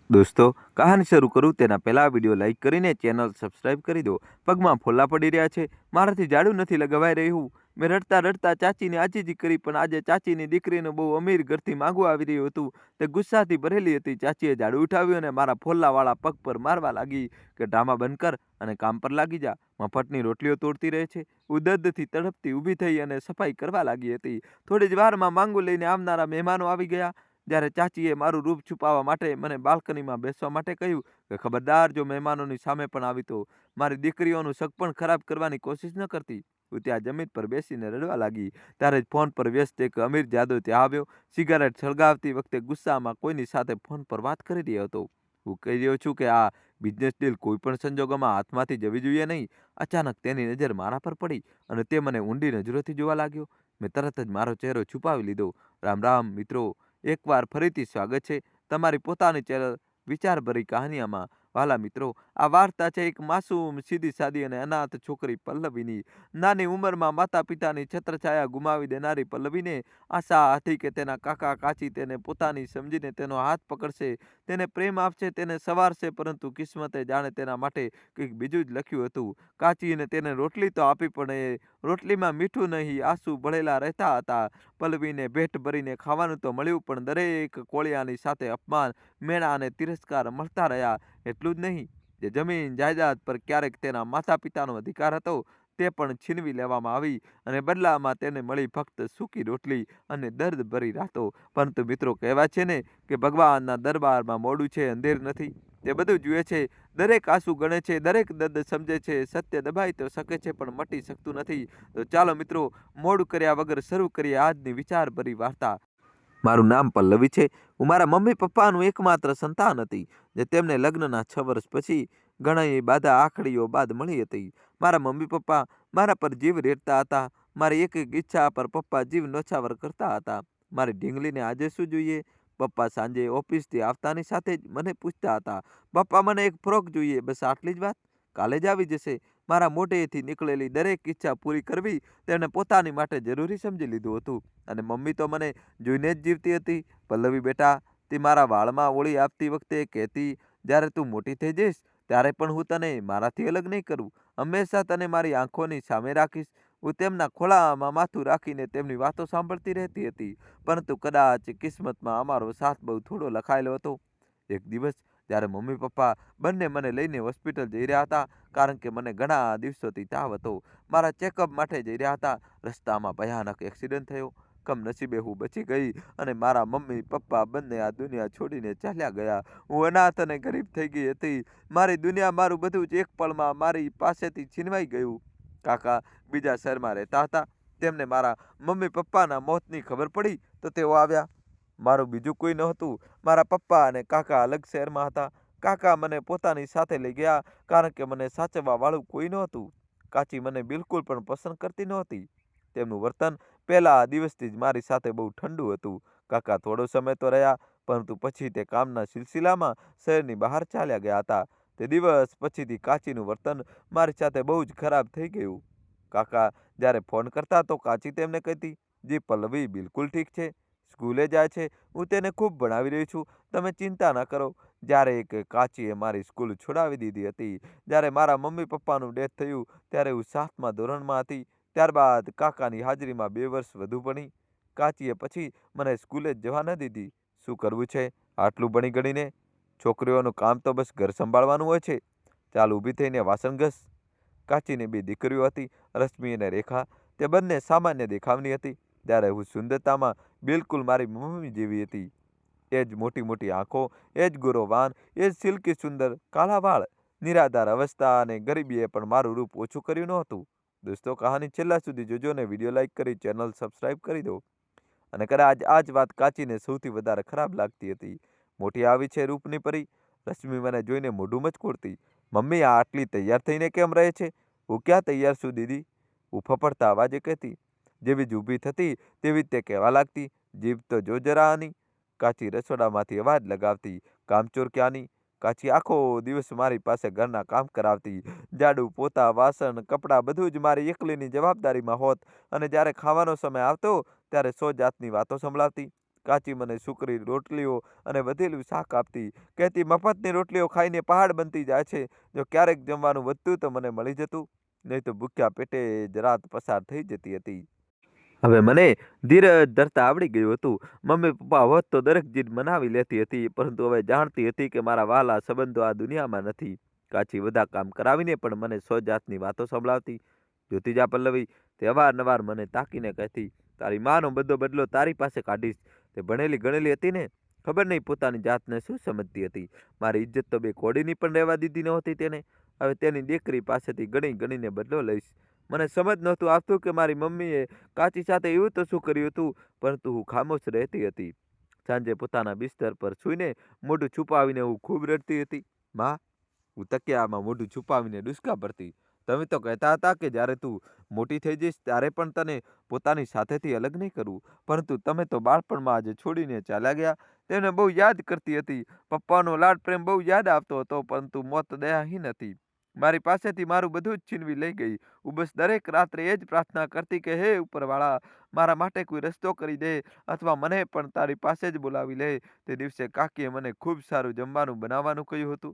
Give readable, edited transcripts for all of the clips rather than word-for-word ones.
દોસ્તો, કહાની શરૂ કરું તેના પહેલા વિડીયો લાઈક કરીને ચેનલ સબસ્ક્રાઇબ કરી દો. પગમાં ફોલ્લા પડી રહ્યા છે. મારાથી જાડું નથી લગાવાઈ રહ્યું. મેં રડતા રડતા ચાચીને આજીજી કરી, પણ આજે ચાચીની દીકરીને બહુ અમીર ઘરથી માંગવું આવી રહ્યું હતું. તે ગુસ્સાથી ભરેલી હતી. ચાચીએ જાડું ઉઠાવ્યું અને મારા ફોલ્લાવાળા પગ પર મારવા લાગી કે ડ્રામા બંધ કર અને કામ પર લાગી જા. મફતની રોટલીઓ તોડતી રહે છે. હું દર્દથી તડપતી ઊભી થઈ અને સફાઈ કરવા લાગી હતી. થોડી જ વારમાં માંગુ લઈને આવનારા મહેમાનો આવી ગયા. જ્યારે ચાચીએ મારું રૂપ છુપાવવા માટે મને બાલ્કનીમાં બેસવા માટે કહ્યું કે ખબરદાર, જો મહેમાનોની સામે પણ આવી તો મારી દીકરીઓનું શક પણ ખરાબ કરવાની કોશિશ ન કરતી. હું ત્યાં જમીન પર બેસીને રડવા લાગી. ત્યારે જ ફોન પર વ્યસ્ત એક અમીર જાદવ ત્યાં આવ્યો. સિગારેટ સળગાવતી વખતે ગુસ્સામાં કોઈની સાથે ફોન પર વાત કરી રહ્યો હતો. હું કહી રહ્યો છું કે આ બિઝનેસ ડીલ કોઈ પણ સંજોગોમાં હાથમાંથી જવી જોઈએ નહીં. અચાનક તેની નજર મારા પર પડી અને તે મને ઊંડી નજરોથી જોવા લાગ્યો. મેં તરત જ મારો ચહેરો છુપાવી લીધો. રામ રામ મિત્રો, એકવાર ફરીથી સ્વાગત છે તમારી પોતાની ચેનલ વિચારભરી કહાનીઓમાં. વાલા મિત્રો, આ વાર્તા છે એક માસૂમ, સીધી સાદી અને અનાથ છોકરી પલ્લવીની. નાની ઉંમરમાં માતા પિતાની છત્રછાયા ગુમાવી દેનારી પલ્લવીને આશા હતી કે તેના કાકા કાચી તેને પોતાની સમજીને તેનો હાથ પકડશે, તેને પ્રેમ આપશે, તેને સવારશે. પરંતુ કિસ્મતે જાણે તેના માટે કંઈક બીજું જ લખ્યું હતું. કાચીને તેને રોટલી તો આપી, પણ એ રોટલીમાં મીઠું નહીં, આંસુ ભળેલા રહેતા હતા. પલ્લવીને ભેટ ભરીને ખાવાનું તો મળ્યું, પણ દરેક કોળિયાની સાથે અપમાન, મેણા અને તિરસ્કાર મળતા રહ્યા. એટલું જ નહીં, જે જમીન જાયદાદ પર ક્યારેક તેના માતા પિતાનો અધિકાર હતો તે પણ છીનવી લેવામાં આવી અને બદલામાં તેને મળી ફક્ત સૂકી રોટલી અને દર્દ ભરી રાતો. પરંતુ મિત્રો, કહેવાય છે ને કે ભગવાનના દરબારમાં મોડું છે, અંધેર નથી. તે બધું જુએ છે, દરેક આંસુ ગણે છે, દરેક દર્દ સમજે છે. સત્ય દબાઈ તો શકે છે પણ મટી શકતું નથી. તો ચાલો મિત્રો, મોડું કર્યા વગર શરૂ કરીએ આજની વિચારભરી વાર્તા. મારું નામ પલ્લવી છે. હું મારા મમ્મી પપ્પાનું એકમાત્ર સંતાન હતી, જે તેમને લગ્નના 6 વર્ષ પછી ઘણી બાધા આખડીઓ બાદ મળી હતી. મારા મમ્મી પપ્પા મારા પર જીવ રેડતા હતા. મારી એક એક ઈચ્છા પર પપ્પા જીવ નોછાવર કરતા હતા. મારી ઢીંગલીને આજે શું જોઈએ? પપ્પા સાંજે ઓફિસથી આવતાની સાથે જ મને પૂછતા હતા, પપ્પા મને એક ફ્રોક જોઈએ, બસ આટલી જ વાત? કાલે જ આવી જશે. મારા મોઢેથી નીકળેલી દરેક ઈચ્છા પૂરી કરવી તેમણે પોતાની માટે જરૂરી સમજી લીધું હતું. અને મમ્મી તો મને જોઈને જ જીવતી હતી. પલ્લવી બેટા, તે મારા વાળમાં ઓળી આપતી વખતે કહેતી, જ્યારે તું મોટી થઈ જઈશ ત્યારે પણ હું તને મારાથી અલગ નહીં કરું. હંમેશા તને મારી આંખોની સામે રાખીશ. હું તેમના ખોળામાં માથું રાખીને તેમની વાતો સાંભળતી રહેતી હતી. પરંતુ કદાચ કિસ્મતમાં અમારો સાથ બહુ થોડો લખાયેલો હતો. એક દિવસ જ્યારે મમ્મી પપ્પા બંને મને લઈને હોસ્પિટલ જઈ રહ્યા હતા, કારણ કે મને ઘણા દિવસોથી તાવ હતો. મારા ચેકઅપ માટે જઈ રહ્યા હતા. રસ્તામાં ભયાનક એક્સિડન્ટ થયો. કમનસીબે હું બચી ગઈ અને મારા મમ્મી પપ્પા બંને આ દુનિયા છોડીને ચાલ્યા ગયા. હું અનાથ અને ગરીબ થઈ ગઈ હતી. મારી દુનિયા, મારું બધું જ એક પળમાં મારી પાસેથી છીનવાઈ ગયું. કાકા બીજા શહેરમાં રહેતા હતા. તેમને મારા મમ્મી પપ્પાના મોતની ખબર પડી તો તેઓ આવ્યા. મારું બીજું કોઈ નહોતું. મારા પપ્પા અને કાકા અલગ શહેરમાં હતા. કાકા મને પોતાની સાથે લઈ ગયા, કારણ કે મને સાચવવા વાળું કોઈ નહોતું. કાચી મને બિલકુલ પણ પસંદ કરતી નહોતી. તેમનું વર્તન પહેલા દિવસથી જ મારી સાથે બહુ ઠંડુ હતું. કાકા થોડો સમય તો રહ્યા, પરંતુ પછી તે કામના સિલસિલામાં શહેરની બહાર ચાલ્યા ગયા હતા. તે દિવસ પછીથી કાચીનું વર્તન મારી સાથે બહુ જ ખરાબ થઈ ગયું. કાકા જ્યારે ફોન કરતા તો કાચી તેમને કહેતી, જી પલ્લવી બિલકુલ ઠીક છે, સ્કૂલે જાય છે, હું તેને ખૂબ ભણાવી રહી છું, તમે ચિંતા ન કરો. જ્યારે એક કાચીએ મારી સ્કૂલ છોડાવી દીધી હતી. જ્યારે મારા મમ્મી પપ્પાનું ડેથ થયું ત્યારે હું 7મા ધોરણમાં હતી. ત્યારબાદ કાકાની હાજરીમાં 2 વર્ષ વધુ ભણી. કાચીએ પછી મને સ્કૂલે જ જવા ન દીધી. શું કરવું છે આટલું ભણી ગણીને? છોકરીઓનું કામ તો બસ ઘર સંભાળવાનું હોય છે. ચાલ ઊભી થઈને વાસણ ઘસ. કાચીની 2 દીકરીઓ હતી, રશ્મિ અને રેખા. તે બંને સામાન્ય દેખાવની હતી. ત્યારે હું સુંદરતામાં બિલકુલ મારી મમ્મી જેવી હતી. એ જ મોટી મોટી આંખો, એ જ ગોરો વાન, એ જ સિલ્કી સુંદર કાળા વાળ. નિરાધાર અવસ્થા અને ગરીબીએ પણ મારું રૂપ ઓછું કર્યું નહોતું. દોસ્તો, કહાની છેલ્લા સુધી જોજો અને વિડીયો લાઈક કરી ચેનલ સબસ્ક્રાઈબ કરી દો. અને કદાચ આ જ વાત કાચીને સૌથી વધારે ખરાબ લાગતી હતી. મોટી આવી છે રૂપની પરી. રશ્મિ મને જોઈને મોઢું મચકોડતી, મમ્મી આ આટલી તૈયાર થઈને કેમ રહે છે? હું ક્યાં તૈયાર છું દીદી? હું ફફડતા અવાજે કહેતી. જેવી જ ઊભી થતી તેવી જ તે કહેવા લાગતી, જીભ તો જો જરા આની. કાચી રસોડામાંથી અવાજ લગાવતી, કામચોર ક્યાંની? કાચી આખો દિવસ મારી પાસે ઘરના કામ કરાવતી. ઝાડુ, પોતા, વાસણ, કપડાં બધું જ મારી એકલીની જવાબદારીમાં હોત. અને જ્યારે ખાવાનો સમય આવતો ત્યારે 100 જાતની વાતો સંભળાવતી. કાચી મને સૂકરી રોટલીઓ અને વધેલું શાક આપતી. કહેતી, મફતની રોટલીઓ ખાઈને પહાડ બનતી જાય છે. જો ક્યારેક જમવાનું વધતું તો મને મળી જતું, નહીં તો ભૂખ્યા પેટે જ રાત પસાર થઈ જતી હતી. હવે મને ધીરજ ધરતા આવડી ગયું હતું. મમ્મી પપ્પા હોત તો દરેક જીદ મનાવી લેતી હતી, પરંતુ હવે જાણતી હતી કે મારા વહાલા સંબંધો આ દુનિયામાં નથી. કાચી બધા કામ કરાવીને પણ મને 100 જાતની વાતો સંભળાવતી. જ્યોતિજા પલ્લવી તે અવારનવાર મને તાકીને કહેતી, તારી માનો બધો બદલો તારી પાસે કાઢીશ. તે ભણેલી ગણેલી હતી ને, ખબર નહીં પોતાની જાતને શું સમજતી હતી. મારી ઇજ્જત તો બે કોડીની પણ રહેવા દીધી નહોતી તેને. હવે તેની દીકરી પાસેથી ગણી ગણીને બદલો લઈશ. મને સમજ નહોતું આવતું કે મારી મમ્મીએ કાચી સાથે એવું તો શું કર્યું હતું, પરંતુ હું ખામોશ રહેતી હતી. સાંજે પોતાના બિસ્તર પર સૂઈને મોઢું છુપાવીને હું ખૂબ રડતી હતી. માં, હું તકિયામાં મોઢું છુપાવીને ડૂસકા ભરતી. તમે તો કહેતા હતા કે જ્યારે તું મોટી થઈ જઈશ ત્યારે પણ તને પોતાની સાથેથી અલગ નહીં કરવું, પરંતુ તમે તો બાળપણમાં આજે છોડીને ચાલ્યા ગયા. તેમને બહુ યાદ કરતી હતી. પપ્પાનો લાડ પ્રેમ બહુ યાદ આવતો હતો, પરંતુ મોત દયાહીન હતી. મારી પાસેથી મારું બધું જ છીનવી લઈ ગઈ. હું બસ દરેક રાત્રે એ જ પ્રાર્થના કરતી કે હે ઉપરવાળા, મારા માટે કોઈ રસ્તો કરી દે, અથવા મને પણ તારી પાસે જ બોલાવી લે. તે દિવસે કાકીએ મને ખૂબ સારું જમવાનું બનાવવાનું કહ્યું હતું.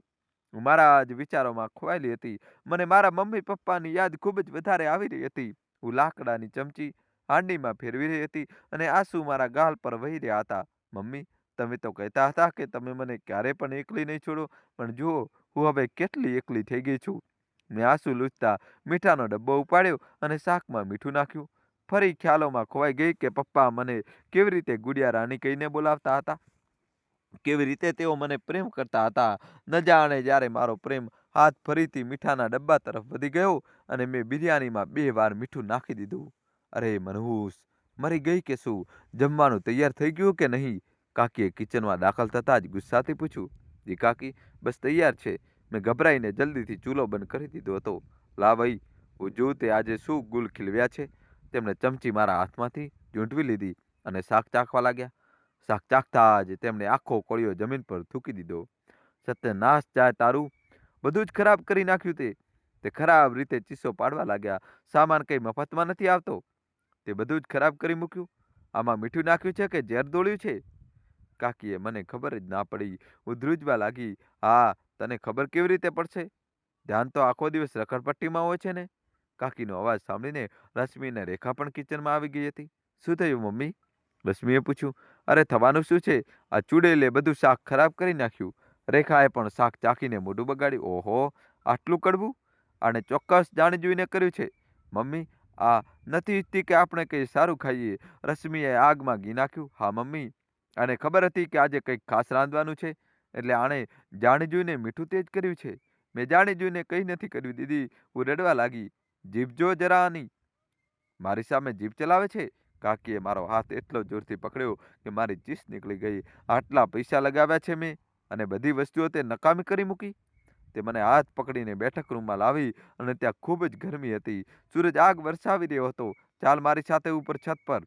હું મારા જ વિચારોમાં ખોવાયેલી હતી. મને મારા મમ્મી પપ્પાની યાદ ખૂબ જ વધારે આવી રહી હતી. હું લાકડાની ચમચી હાંડીમાં ફેરવી રહી હતી અને આંસુ મારા ગાલ પર વહી રહ્યા હતા. મમ્મી, તમે તો કહેતા હતા કે તમે મને ક્યારે પણ એકલી નહીં છોડો, પણ જુઓ હું હવે કેટલી એકલી થઈ ગઈ છું. મેં આંસુ લૂછતા મીઠાનો ડબ્બો ઉપાડ્યો અને શાકમાં મીઠું નાખ્યું. ફરી ખ્યાલોમાં ખોવાઈ ગઈ કે પપ્પા મને કેવી રીતે ગુડિયા રાણી કહીને બોલાવતા હતા, કેવી રીતે તેઓ મને પ્રેમ કરતા હતા. ન જાણે જ્યારે મારો પ્રેમ હાથ ફરીથી મીઠાના ડબ્બા તરફ વધી ગયો અને મેં બિરયાનીમાં 2 વાર મીઠું નાખી દીધું. અરે મનહૂસ, મરી ગઈ કે શું? જમવાનું તૈયાર થઈ ગયું કે નહીં? કાકીએ કિચનમાં દાખલ થતાં જ ગુસ્સાથી પૂછ્યું. જી કાકી, બસ તૈયાર છે. મેં ગભરાઈને જલ્દીથી ચૂલો બંધ કરી દીધો હતો. લા ભાઈ, હું જોઉં તે આજે શું ગુલ ખીલવ્યા છે. તેમણે ચમચી મારા હાથમાંથી ઝૂંટવી લીધી અને શાક ચાખવા લાગ્યા. શાક ચાખતા જ તેમણે આખો કોળિયો જમીન પર થૂકી દીધો. સત્યનાશ જાય તારું, બધું જ ખરાબ કરી નાખ્યું તે. તે ખરાબ રીતે ચીસો પાડવા લાગ્યા. સામાન કંઈ મફતમાં નથી આવતો. તે બધું જ ખરાબ કરી મૂક્યું. આમાં મીઠું નાખ્યું છે કે ઝેર દોડ્યું છે? કાકીએ મને ખબર જ ના પડી. હું ધ્રુજવા લાગી. હા, તને ખબર કેવી રીતે પડશે? ધ્યાન તો આખો દિવસ રખડપટ્ટીમાં હોય છે ને? કાકીનો અવાજ સાંભળીને રશ્મિ અને રેખા પણ કિચનમાં આવી ગઈ હતી. શું થયું મમ્મી? રશ્મિએ પૂછ્યું. અરે થવાનું શું છે? આ ચૂડેલે બધું શાક ખરાબ કરી નાખ્યું. રેખાએ પણ શાક ચાખીને મોઢું બગાડ્યું. ઓહો, આટલું કડવું? આણે ચોક્કસ જાણી જોઈને કર્યું છે. મમ્મી, આ નથી ઈચ્છતી કે આપણે કંઈ સારું ખાઈએ. રશ્મિએ આગમાં ઘી નાખ્યું. હા મમ્મી, આને ખબર હતી કે આજે કંઈક ખાસ રાંધવાનું છે, એટલે આણે જાણી જોઈને મીઠું તેજ કર્યું છે. મેં જાણી જોઈને કંઈ નથી કર્યું દીદી. હું રડવા લાગી. જીભ જો જરા આની. મારી સામે જીભ ચલાવે છે? કાકીએ મારો હાથ એટલો જોરથી પકડ્યો કે મારી ચીસ નીકળી ગઈ. આટલા પૈસા લગાવ્યા છે મેં, અને બધી વસ્તુઓ તે નકામી કરી મૂકી. તે મને હાથ પકડીને બેઠક રૂમમાં લાવી અને ત્યાં ખૂબ જ ગરમી હતી. સૂરજ આગ વરસાવી રહ્યો હતો. ચાલ મારી સાથે ઉપર છત પર.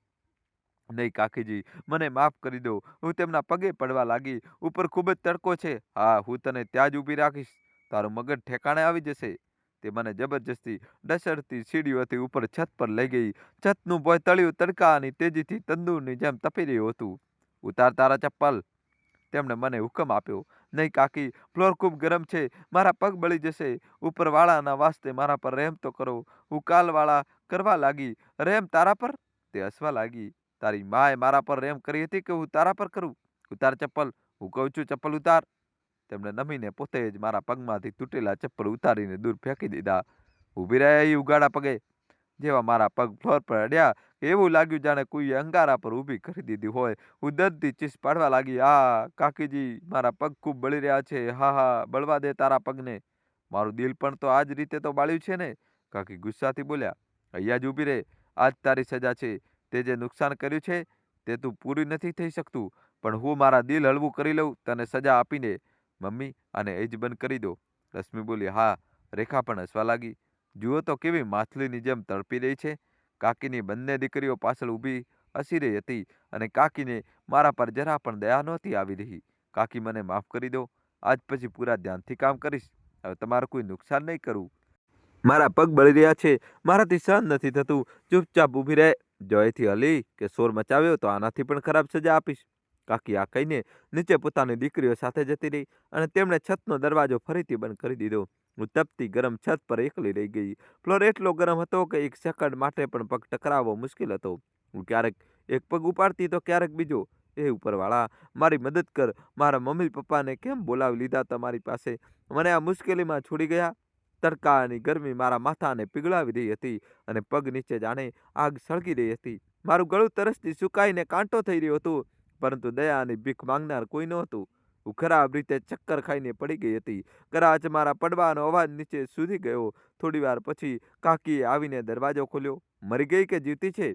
નહીં કાકીજી, મને માફ કરી દો. હું તેમના પગે પડવા લાગી. ઉપર ખૂબ જ તડકો છે. હા, હું તને ત્યાં જ ઊભી રાખીશ. તારું મગજ ઠેકાણે આવી જશે. તે મને જબરજસ્તી ઢસડતી સીડીઓથી ઉપર છત પર લઈ ગઈ. છતનું ભોંય તળિયું તડકાની તેજીથી તંદૂરની જેમ તપી રહ્યું હતું. ઉતાર તારા ચપ્પલ, તેમણે મને હુકમ આપ્યો. નહીં કાકી, ફ્લોર ખૂબ ગરમ છે. મારા પગ બળી જશે. ઉપરવાળાના વાસ્તે મારા પર રહેમ તો કરો. હું કાલવાળા કરવા લાગી. રહેમ તારા પર? તે હસવા લાગી. તારી માએ મારા પર રહેમ કરી હતી કે હું તારા પર કરું? ઉતાર ચપ્પલ, હું કહું છું ચપ્પલ ઉતાર. તેમણે નમીને પોતે જ મારા પગમાંથી તૂટેલા ચપ્પલ ઉતારીને દૂર ફેંકી દીધા. ઊભી રહ્યા એ ઉગાડા પગે. જેવા મારા પગ ફ્લોર પર અડ્યા, એવું લાગ્યું જાણે કોઈએ અંગારા પર ઊભી કરી દીધી હોય. હું દર્દથી ચીસ પાડવા લાગી. હા કાકીજી, મારા પગ ખૂબ બળી રહ્યા છે. હા હા, બળવા દે તારા પગને. મારું દિલ પણ તો આ જ રીતે તો બાળ્યું છે ને? કાકી ગુસ્સાથી બોલ્યા. અહીંયા જ ઊભી રહે. આજ તારી સજા છે. તે જે નુકસાન કર્યું છે તે તું પૂરી નથી થઈ શકતું, પણ હું મારા દિલ હળવું કરી લઉં તને સજા આપીને. મમ્મી, આને એ જ બંધ કરી દો. રશ્મિ બોલી. હા. રેખા પણ હસવા લાગી. જુઓ તો કેવી માછલીની જેમ તડપી રહી છે. કાકીની બંને દીકરીઓ પાછળ ઊભી હસી રહી હતી, અને કાકીને મારા પર જરા પણ દયા નહોતી આવી રહી. કાકી, મને માફ કરી દો. આજ પછી પૂરા ધ્યાનથી કામ કરીશ. હવે તમારું કોઈ નુકસાન નહીં કરું. મારા પગ બળી રહ્યા છે. મારાથી સહન નથી થતું. ચૂપચાપ ઊભી રહે. જો અહીંથી હલી કે શોર મચાવ્યો તો આનાથી પણ ખરાબ સજા આપીશ. કાકી આ કહીને નીચે પોતાની દીકરીઓ સાથે જતી રહી અને તેમણે છતનો દરવાજો ફરીથી બંધ કરી દીધો. હું તપતી ગરમ છત પર એકલી રહી ગઈ. ફ્લોર એટલો ગરમ હતો કે એક સેકન્ડ માટે પણ પગ ટકરાવવો મુશ્કેલ હતો. હું ક્યારેક એક પગ ઉપાડતી તો ક્યારેક બીજો. એ ઉપરવાળા, મારી મદદ કર. મારા મમ્મી પપ્પાને કેમ બોલાવી લીધા તમારી પાસે? મને આ મુશ્કેલીમાં છોડી ગયા. તડકાની ગરમી મારા માથાને પીગળાવી રહી હતી અને પગ નીચે જાણે આગ સળગી રહી હતી. મારું ગળું તરસથી સુકાઈને કાંટો થઈ રહ્યો હતો, પરંતુ દયાની ભીખ માંગનાર કોઈ નહોતું. હું ખરાબ રીતે ચક્કર ખાઈને પડી ગઈ હતી. કદાચ મારા પડવાનો અવાજ નીચે સુધી ગયો. થોડી વાર પછી કાકીએ આવીને દરવાજો ખોલ્યો. મરી ગઈ કે જીવતી છે?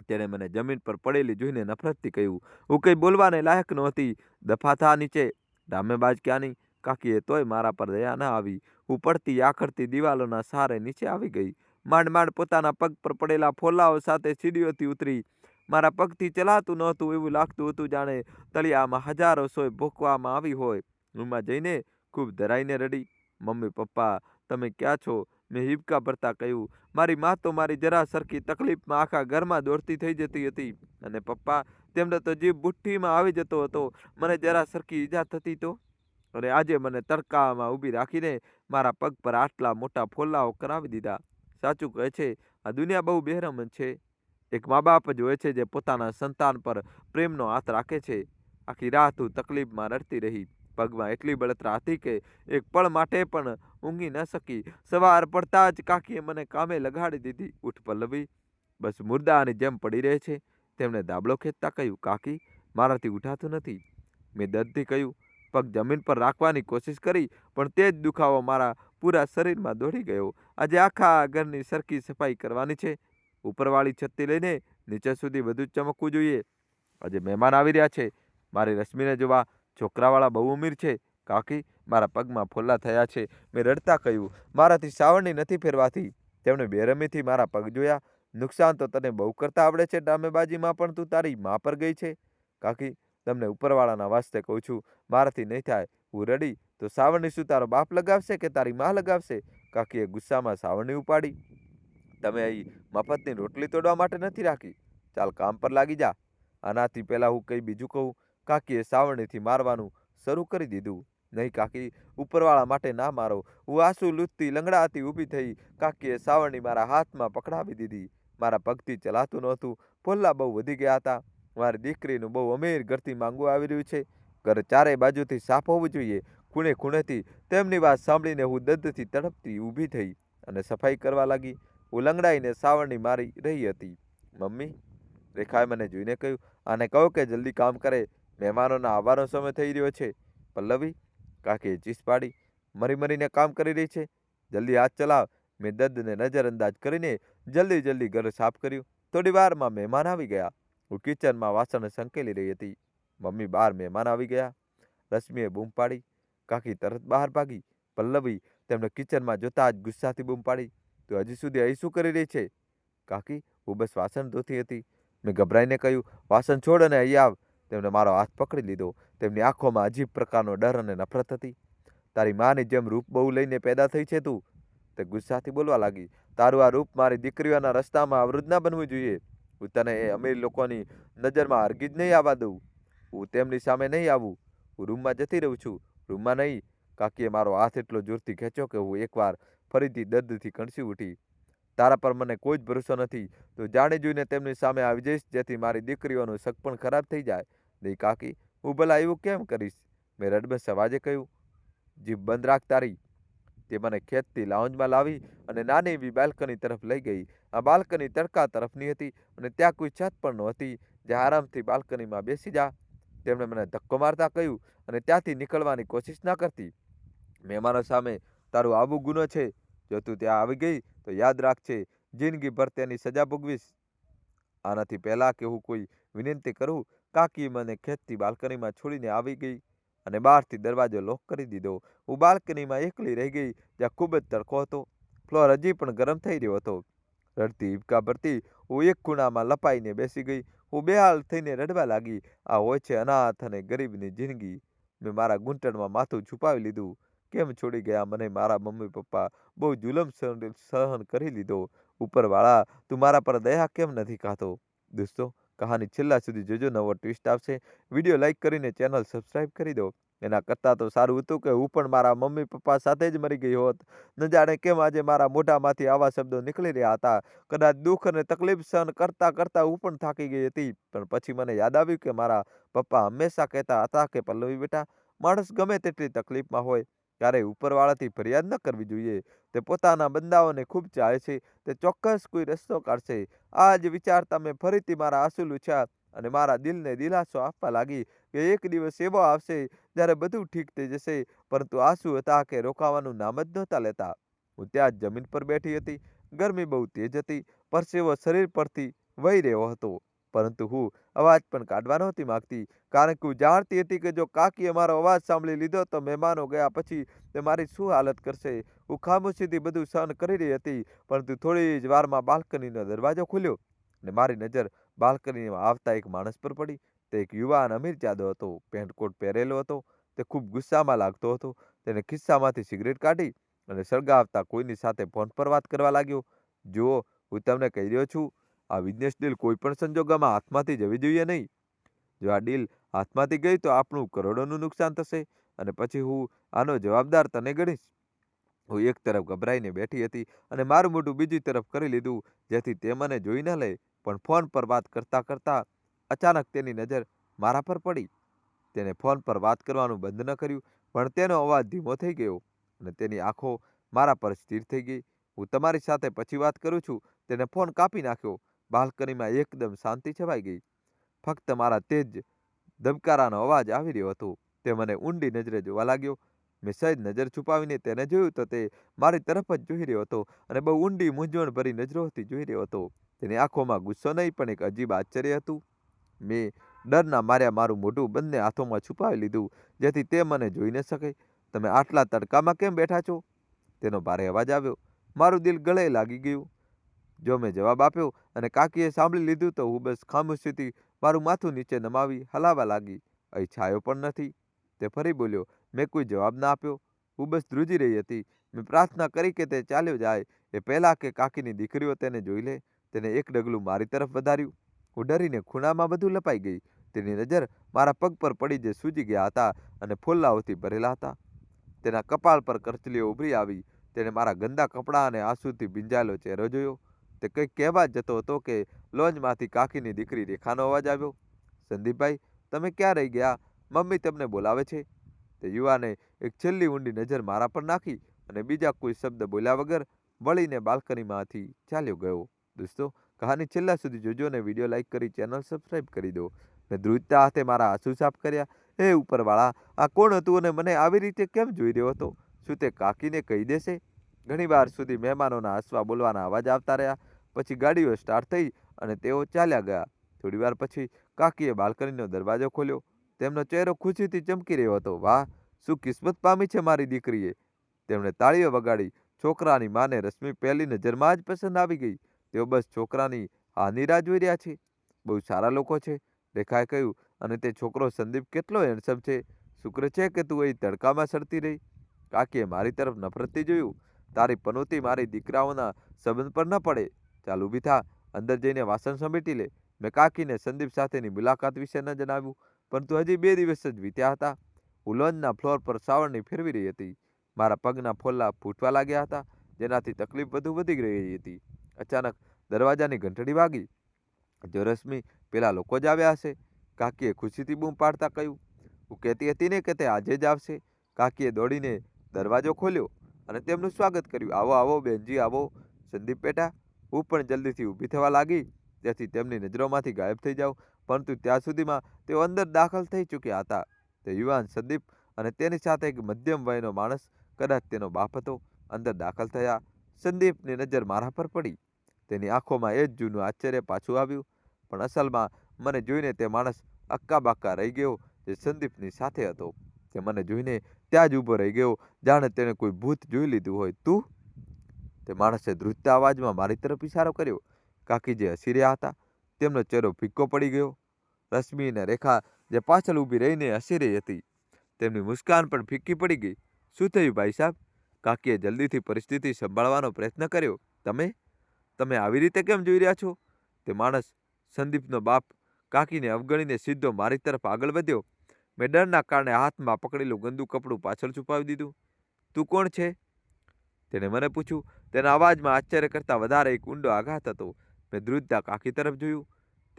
તેણે મને જમીન પર પડેલી જોઈને નફરતથી કહ્યું. હું કંઈ બોલવાને લાયક નહોતી. દફા થા નીચે. ડામેબાજ ક્યાંની? કાકીએ તોય મારા પર દયા ના આવી. હું પડતી આખડતી દિવાલોના સહારે નીચે આવી ગઈ. માંડ માંડ પોતાના પગ પર પડેલા ફોલ્લાઓ સાથે સીડીઓથી ઉતરી. મારા પગથી ચલાતું નહોતું. એવું લાગતું હતું જાણે તળિયામાં હજારો સોય ભોંકવામાં આવી હોય. રૂમમાં જઈને ખૂબ ધરાઈને રડી. મમ્મી પપ્પા, તમે ક્યાં છો? મેં હિબકા ભરતા કહ્યું. મારી માં તો મારી જરા સરખી તકલીફમાં આખા ઘરમાં દોડતી થઈ જતી હતી. અને પપ્પા, તેમને તો જીભ બુઠ્ઠીમાં આવી જતો હતો. મને જરા સરખી ઈજા થતી તો. અને આજે મને તડકામાં ઊભી રાખીને મારા પગ પર આટલા મોટા ફોલ્લાઓ કરાવી દીધા. સાચું કહે છે, આ દુનિયા બહુ બેરહમ છે. એક મા બાપ જ હોય છે જે પોતાના સંતાન પર પ્રેમનો હાથ રાખે છે. આખી રાત હું તકલીફમાં રડતી રહી. પગમાં એટલી બળતરા હતી કે એક પળ માટે પણ ઊંઘી ન શકી. સવાર પડતા જ કાકીએ મને કામે લગાડી દીધી. ઉઠ પલ્લવી, બસ મુર્દાની જેમ પડી રહે છે. તેમણે દાબલો ખેંચતા કહ્યું. કાકી, મારાથી ઉઠાતું નથી. મેં દર્દથી કહ્યું. પગ જમીન પર રાખવાની કોશિશ કરી, પણ તે જ દુખાવો મારા પૂરા શરીરમાં દોડી ગયો. આજે આખા ઘરની સરખી સફાઈ કરવાની છે. ઉપરવાળી છતથી લઈને નીચે સુધી બધું જ ચમકવું જોઈએ. આજે મહેમાન આવી રહ્યા છે. મારી રશ્મિને જોવા. છોકરાવાળા બહુ અમીર છે. કાકી, મારા પગમાં ફોલ્લા થયા છે. મેં રડતા કહ્યું. મારાથી સાવરણી નથી ફેરવાતી. તેમણે બેરમીથી મારા પગ જોયા. નુકસાન તો તને બહુ કરતા આવડે છે ડામેબાજીમાં, પણ તું તારી મા પર ગઈ છે. કાકી, તમને ઉપરવાળાના વાસ્તે કહું છું, મારાથી નહીં થાય. હું રડી તો સાવરણી શું તારો બાપ લગાવશે કે તારી માં લગાવશે? કાકીએ ગુસ્સામાં સાવરણી ઉપાડી. તમે અહીં મફતની રોટલી તોડવા માટે નથી રાખી. ચાલ કામ પર લાગી જા. આનાથી પહેલાં હું કંઈ બીજું કહું, કાકીએ સાવરણીથી મારવાનું શરૂ કરી દીધું. નહીં કાકી, ઉપરવાળા માટે ના મારો. હું આંસુ લૂંટતી લંગડાતી ઊભી થઈ. કાકીએ સાવરણી મારા હાથમાં પકડાવી દીધી. મારા પગથી ચલાતું નહોતું. ફોલ્લા બહુ વધી ગયા હતા. મારી દીકરીનું બહુ અમીર ઘરથી માંગવું આવી રહ્યું છે. ઘર ચારે બાજુથી સાફ હોવું જોઈએ. ખૂણે ખૂણેથી તેમની વાત સાંભળીને હું દર્દથી તડપતી ઊભી થઈ અને સફાઈ કરવા લાગી. હું લંગડાઈને સાવરણી મારી રહી હતી. મમ્મી, રેખાએ મને જોઈને કહ્યું. આને કહો કે જલ્દી કામ કરે. મહેમાનોના આવવાનો સમય થઈ રહ્યો છે. પલ્લવી, કાકીએ ચીસ પાડી. મરી મરીને કામ કરી રહી છે. જલ્દી હાથ ચલાવ. મેં દર્દને નજરઅંદાજ કરીને જલ્દી ઘર સાફ કર્યું. થોડી વારમાં મહેમાન આવી ગયા. હું કિચનમાં વાસણ સંકેલી રહી હતી. મમ્મી બહાર મહેમાન આવી ગયા. રશ્મિએ બૂમ પાડી. કાકી તરત બહાર ભાગી. પલ્લવી તેમને કિચનમાં જોતા જ ગુસ્સાથી બૂમ પાડી. તું હજી સુધી અહીં શું કરી રહી છે? કાકી, હું બસ વાસણ ધોતી હતી. મેં ગભરાઈને કહ્યું. વાસણ છોડ અને અહીં આવ. તેમણે મારો હાથ પકડી લીધો. તેમની આંખોમાં અજીબ પ્રકારનો ડર અને નફરત હતી. તારી માની જેમ રૂપ બહુ લઈને પેદા થઈ છે તું. તે ગુસ્સાથી બોલવા લાગી. તારું આ રૂપ મારી દીકરીઓના રસ્તામાં અવરોધ ના બનવું જોઈએ. હું તને એ અમીર લોકોની નજરમાં હરગીજ નહીં આવવા દઉં. હું તેમની સામે નહીં આવું. હું રૂમમાં જતી રહું છું. રૂમમાં નહીં. કાકીએ મારો હાથ એટલો જોરથી ખેંચ્યો કે હું એકવાર ફરીથી દર્દથી કણસી ઉઠી. તારા પર મને કોઈ જ ભરોસો નથી. તો જાણી જોઈને તેમની સામે આવી જઈશ, જેથી મારી દીકરીઓનું શક પણ ખરાબ થઈ જાય. નહીં કાકી, હું ભલા એવું કેમ કરીશ? મેં રડબસ અવાજે કહ્યું. જીભ બંધ રાખ તારી. તે મને ખેંચતી લાઉન્જમાં લાવી અને નાની એવી બાલ્કની તરફ લઈ ગઈ. આ બાલ્કની તડકા તરફની હતી અને ત્યાં કોઈ છત પણ નહોતી. જે આરામથી બાલ્કનીમાં બેસી જા. તેમણે મને ધક્કો મારતા કહ્યું. અને ત્યાંથી નીકળવાની કોશિશ ના કરતી. મહેમાનો સામે તારું આવું ગુનો છે. જો તું ત્યાં આવી ગઈ તો યાદ રાખજે, જિંદગીભર તેની સજા ભોગવીશ. આનાથી પહેલાં કે હું કોઈ વિનંતી કરું, કાકી મને ખેંચતી બાલ્કનીમાં છોડીને આવી ગઈ અને બહારથી દરવાજો લોક કરી દીધો. હું બાલ્કનીમાં એકલી રહી ગઈ, જ્યાં ખૂબ જ તડકો હતો. ફ્લોર હજી પણ ગરમ થઈ રહ્યો હતો. રડતી હિબકા ભરતી હું એક ખૂણામાં લપાઈને બેસી ગઈ. હું બેહાલ થઈને રડવા લાગી. આ હોય છે અનાથ અને ગરીબની જિંદગી. મેં મારા ઘૂંટણમાં માથું છુપાવી લીધું. કેમ છોડી ગયા મને? મારા મમ્મી પપ્પા બહુ જુલમ સહન કરી લીધો. ઉપરવાળા, તું મારા પર દયા કેમ નથી ખાતો? દોસ્તો, કહાની છેલ્લા સુધી જોજો, નવો ટ્વિસ્ટ આવશે. વિડીયો લાઈક કરીને ચેનલ સબસ્ક્રાઈબ કરી દો. એના કરતાં તો સારું હતું કે હું પણ મારા મમ્મી પપ્પા સાથે જ મરી ગઈ હોત. ન જાણે કેમ આજે મારા મોઢામાંથી આવા શબ્દો નીકળી રહ્યા હતા. કદાચ દુઃખ અને તકલીફ સહન કરતાં કરતાં હું પણ થાકી ગઈ હતી. પણ પછી મને યાદ આવ્યું કે મારા પપ્પા હંમેશા કહેતા હતા કે પલ્લવી બેટા, માણસ ગમે તેટલી તકલીફમાં હોય ત્યારે ઉપરવાળાથી ફરિયાદ ન કરવી જોઈએ. તે પોતાના બંદાઓને ખૂબ ચાહે છે. તે ચોક્કસ કોઈ રસ્તો કાઢશે. આ જ વિચારતા મેં ફરીથી મારા આંસુ લૂછ્યા અને મારા દિલને દિલાસો આપવા લાગી કે એક દિવસ એવો આવશે જ્યારે બધું ઠીક થઈ જશે. પરંતુ આંસુ હતા કે રોકાવાનું નામ જ નહોતા લેતા. હું ત્યાં જ જમીન પર બેઠી હતી. ગરમી બહુ તેજ હતી. પરસેવો શરીર પરથી વહી રહ્યો હતો. પરંતુ હું અવાજ પણ કાઢવા નહોતી માંગતી, કારણ કે હું જાણતી હતી કે જો કાકીએ મારો અવાજ સાંભળી લીધો તો મહેમાનો ગયા પછી તે મારી શું હાલત કરશે. હું ખામોશીથી બધું સહન કરી રહી હતી. પરંતુ થોડી જ વારમાં બાલ્કનીનો દરવાજો ખુલ્યો અને મારી નજર બાલ્કનીમાં આવતા એક માણસ પર પડી. તે એક યુવાન અમીરજાદો હતો. પેન્ટકોટ પહેરેલો હતો. તે ખૂબ ગુસ્સામાં લાગતો હતો. તેને ખિસ્સામાંથી સિગરેટ કાઢી અને સળગાવતા કોઈની સાથે ફોન પર વાત કરવા લાગ્યો. જુઓ, હું તમને કહી રહ્યો છું, આ બિઝનેસ ડીલ કોઈ પણ સંજોગોમાં હાથમાંથી જવી જોઈએ નહીં. જો આ ડીલ હાથમાંથી ગઈ તો આપણું કરોડોનું નુકસાન થશે અને પછી હું આનો જવાબદાર તને ગણીશ. હું એક તરફ ગભરાઈને બેઠી હતી અને મારું મોઢું બીજી તરફ કરી લીધું, જેથી તે મને જોઈ ન લે. પણ ફોન પર વાત કરતાં કરતાં અચાનક તેની નજર મારા પર પડી. તેને ફોન પર વાત કરવાનું બંધ ન કર્યું, પણ તેનો અવાજ ધીમો થઈ ગયો અને તેની આંખો મારા પર સ્થિર થઈ ગઈ. હું તમારી સાથે પછી વાત કરું છું. તેને ફોન કાપી નાખ્યો. બાલ્કનીમાં એકદમ શાંતિ છવાઈ ગઈ. ફક્ત મારા તેજ ધબકારાનો અવાજ આવી રહ્યો હતો. તે મને ઊંડી નજરે જોવા લાગ્યો. મેં સહેજ નજર છુપાવીને તેને જોયું તો તે મારી તરફ જ જોઈ રહ્યો હતો અને બહુ ઊંડી મૂંઝવણભરી નજરોથી જોઈ રહ્યો હતો. તેની આંખોમાં ગુસ્સો નહીં, પણ એક અજીબ આશ્ચર્ય હતું. મેં ડરના માર્યા મારું મોઢું બંને હાથોમાં છુપાવી લીધું, જેથી તે મને જોઈ ન શકે. તમે આટલા તડકામાં કેમ બેઠા છો? તેનો ભારે અવાજ આવ્યો. મારું દિલ ગળે લાગી ગયું. જો મેં જવાબ આપ્યો અને કાકીએ સાંભળી લીધું તો હું બસ ખામોશીથી મારું માથું નીચે નમાવી હલાવવા લાગી. અહીં છાયો પણ નથી. તે ફરી બોલ્યો. મેં કોઈ જવાબ ના આપ્યો. હું બસ ધ્રુજી રહી હતી. મેં પ્રાર્થના કરી કે તે ચાલ્યો જાય એ પહેલાં કે કાકીની દીકરીઓ તેને જોઈ લે. તેને એક ડગલું મારી તરફ વધાર્યું. હું ડરીને ખૂણામાં બધું લપાઈ ગઈ. તેની નજર મારા પગ પર પડી જે સૂજી ગયા હતા અને ફોલ્લાઓથી ભરેલા હતા. તેના કપાળ પર કરચલીઓ ઉભરી આવી. તેણે મારા ગંદા કપડાં અને આંસુથી ભીંજાયેલો ચહેરો જોયો. તે કંઈક કહેવા જતો હતો કે લોન્જમાંથી કાકીની દીકરી રેખાનો અવાજ આવ્યો. સંદીપભાઈ, તમે ક્યાં રહી ગયા? મમ્મી તમને બોલાવે છે. તે યુવાને એક છેલ્લી ઊંડી નજર મારા પર નાખી અને બીજા કોઈ શબ્દ બોલ્યા વગર વળીને બાલ્કનીમાંથી ચાલ્યો ગયો. દોસ્તો, કહાની છેલ્લા સુધી જોજો અને વિડીયો લાઈક કરી ચેનલ સબસ્ક્રાઈબ કરી દો. મેં ધ્રુજતા હાથે મારા આંસુ સાફ કર્યા. હે ઉપરવાળા, આ કોણ હતું અને મને આવી રીતે કેમ જોઈ રહ્યો હતો? શું તે કાકીને કહી દેશે? ઘણીવાર સુધી મહેમાનોના હસવા બોલવાના અવાજ આવતા રહ્યા. પછી ગાડીઓ સ્ટાર્ટ થઈ અને તેઓ ચાલ્યા ગયા. થોડીવાર પછી કાકીએ બાલ્કનીનો દરવાજો ખોલ્યો. તેમનો ચહેરો ખુશીથી ચમકી રહ્યો હતો. વાહ, શું કિસ્મત પામી છે મારી દીકરીએ! તેમણે તાળીઓ વગાડી. છોકરાની માને રશ્મિ પહેલી નજરમાં જ પસંદ આવી ગઈ. તેઓ બસ છોકરાની હાની રાહ જોઈ રહ્યા છે. બહુ સારા લોકો છે, રેખાએ કહ્યું. અને તે છોકરો સંદીપ કેટલો હેન્ડસમ છે. શુક્ર છે કે તું અહીં તડકામાં સડતી રહી. કાકીએ મારી તરફ નફરતથી જોયું. તારી પનોતી મારી દીકરાઓના સંબંધ પર ન પડે. ચાલ ઊભી થા, અંદર જઈને વાસણ સમેટી લે. મેં કાકીને સંદીપ સાથેની મુલાકાત વિશે ન જણાવ્યું, પરંતુ હજી 2 દિવસ જ વીત્યા હતા. હું લોન્જના ફ્લોર પર સાવરણી ફેરવી રહી હતી. મારા પગના ફોલ્લા ફૂટવા લાગ્યા હતા, જેનાથી તકલીફ વધુ વધી રહી હતી. અચાનક દરવાજાની ઘંટડી વાગી. જો રશ્મિ, પેલા લોકો જ આવ્યા હશે, કાકીએ ખુશીથી બૂમ પાડતા કહ્યું. હું કહેતી હતી ને કે તે આજે જ આવશે. કાકીએ દોડીને દરવાજો ખોલ્યો અને તેમનું સ્વાગત કર્યું. આવો આવો બેનજી, આવો. સંદીપ બેટા, હું પણ જલ્દીથી ઊભી થવા લાગી, જેથી તેમની નજરોમાંથી ગાયબ થઈ જાઉં. પરંતુ ત્યાં સુધીમાં તેઓ અંદર દાખલ થઈ ચૂક્યા હતા. તે યુવાન સંદીપ અને તેની સાથે એક મધ્યમ વયનો માણસ, કદાચ તેનો બાપ હતો, અંદર દાખલ થયા. સંદીપની નજર મારા પર પડી. તેની આંખોમાં એ જ જૂનું આશ્ચર્ય પાછું આવ્યું. પણ અસલમાં મને જોઈને તે માણસ અક્કાબાક્કા રહી ગયો, જે સંદીપની સાથે હતો. તે મને જોઈને ત્યાં જ ઊભો રહી ગયો, જાણે તેણે કોઈ ભૂત જોઈ લીધું હોય. તું? તે માણસે ધ્રુજતા અવાજમાં મારી તરફ ઇશારો કર્યો. કાકી જે હસી રહ્યા હતા, તેમનો ચહેરો ફિક્કો પડી ગયો. રશ્મિ અને રેખા જે પાછળ ઊભી રહીને હસી રહી હતી, તેમની મુસ્કાન પણ ફિક્કી પડી ગઈ. શું થયું ભાઈ સાહેબ? કાકીએ જલ્દીથી પરિસ્થિતિ સંભાળવાનો પ્રયત્ન કર્યો. તમે આવી રીતે કેમ જોઈ રહ્યા છો? તે માણસ, સંદીપનો બાપ, કાકીને અવગણીને સીધો મારી તરફ આગળ વધ્યો. મેં ડરના કારણે હાથમાં પકડેલું ગંદુ કપડું પાછળ છુપાવી દીધું. તું કોણ છે? તેણે મને પૂછ્યું. તેના અવાજમાં આશ્ચર્ય કરતાં વધારે એક ઊંડો આઘાત હતો. મેં ધ્રુજતા કાકી તરફ જોયું.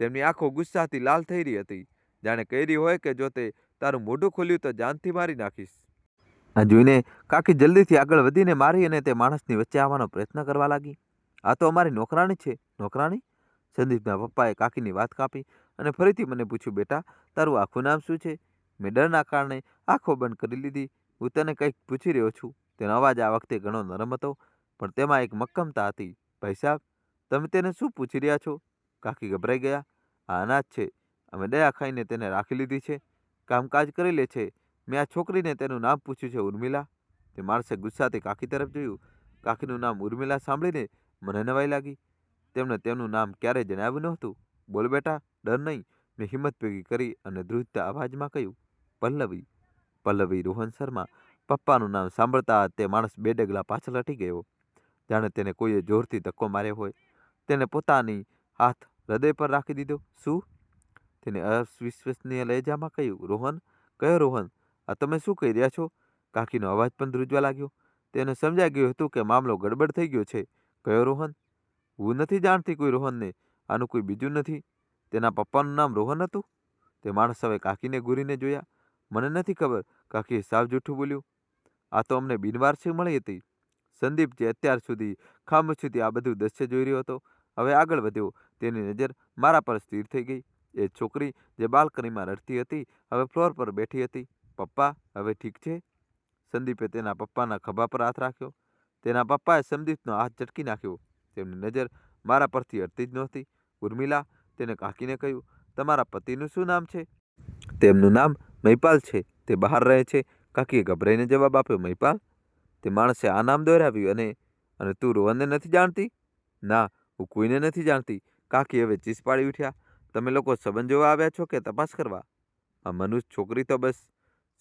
તેમની આંખો ગુસ્સાથી લાલ થઈ રહી હતી, જાણે કહી રહી હોય કે જો તે તારું મોઢું ખોલ્યું તો જાનથી મારી નાખીશ. આ જોઈને કાકી જલ્દીથી આગળ વધીને મારી અને તે માણસની વચ્ચે આવવાનો પ્રયત્ન કરવા લાગી. આ તો અમારી નોકરાણી છે. નોકરાણી? સંદીપના પપ્પાએ કાકીની વાત કાપી અને ફરીથી મને પૂછ્યું, બેટા, તારું આખું નામ શું છે? મેં ડરના કારણે આંખો બંધ કરી લીધી. હું તને કંઈક પૂછી રહ્યો છું. તેનો અવાજ આ વખતે ઘણો નરમ હતો, પણ તેમાં એક મક્કમતા હતી. ભાઈ સાહેબ, તમે તેને શું પૂછી રહ્યા છો? કાકી ગભરાઈ ગયા. આ અનાથ છે. અમે દયા ખાઈને તેને રાખી લીધી છે. કામકાજ કરી લે છે. મેં આ છોકરીને તેનું નામ પૂછ્યું છે, ઉર્મિલા. તે માણસે ગુસ્સાથી કાકી તરફ જોયું. કાકીનું નામ ઉર્મિલા સાંભળીને મને નવાઈ લાગી. તેમણે તેમનું નામ ક્યારેય જણાવ્યું નહોતું. બોલ બેટા, ડર નહીં. મેં હિંમત ભેગી કરી અને ધ્રુજતા અવાજમાં કહ્યું, પલ્લવી. પલ્લવી રોહન શર્મા. પપ્પાનું નામ સાંભળતા તે માણસ 2 ડગલા પાછળ હટી ગયો, જાણે તેને કોઈએ જોરથી ધક્કો માર્યો હોય. તેને પોતાની હાથ હૃદય પર રાખી દીધો. શું? તેને અવિશ્વસનીય લહેજામાં કહ્યું. રોહન? કયો રોહન? આ તમે શું કહી રહ્યા છો? કાકીનો અવાજ પણ ધ્રુજવા લાગ્યો. તેને સમજાઈ ગયું હતું કે મામલો ગડબડ થઈ ગયો છે. કયો રોહન? હું નથી જાણતી કોઈ રોહનને. આનું કોઈ બીજું નથી? તેના પપ્પાનું નામ રોહન હતું? તે માણસ હવે કાકીને ઘૂરીને જોયા. મને નથી ખબર. કાકીએ સાવ જૂઠું બોલ્યું. આ તો અમને બિનવારસી મળી હતી. સંદીપ, જે અત્યાર સુધી ખામોશીથી આ બધું દ્રશ્ય જોઈ રહ્યો હતો, હવે આગળ વધ્યો. તેની નજર મારા પર સ્થિર થઈ ગઈ. એ છોકરી જે બાલ્કનીમાં રડતી હતી, હવે ફ્લોર પર બેઠી હતી. પપ્પા, હવે ઠીક છે? સંદીપે તેના પપ્પાના ખભા પર હાથ રાખ્યો. તેના પપ્પાએ સંદીપનો હાથ ઝટકી નાખ્યો. તેમની નજર મારા પરથી હટતી જ નહોતી. ઉર્મિલા, તેને કાકીને કહ્યું, તમારા પતિનું શું નામ છે? તેમનું નામ મહિપાલ છે. તે બહાર રહે છે. કાકીએ ગભરાઈને જવાબ આપ્યો. મહિપાલ? તે માણસે આ નામ દોહરાવ્યું. અને તું રોહનને નથી જાણતી? ના, હું કોઈને નથી જાણતી. કાકી હવે ચીસ પાડી ઉઠ્યા. તમે લોકો સંબંધ જોવા આવ્યા છો કે તપાસ કરવા? આ મનુષ્ય છોકરી તો બસ.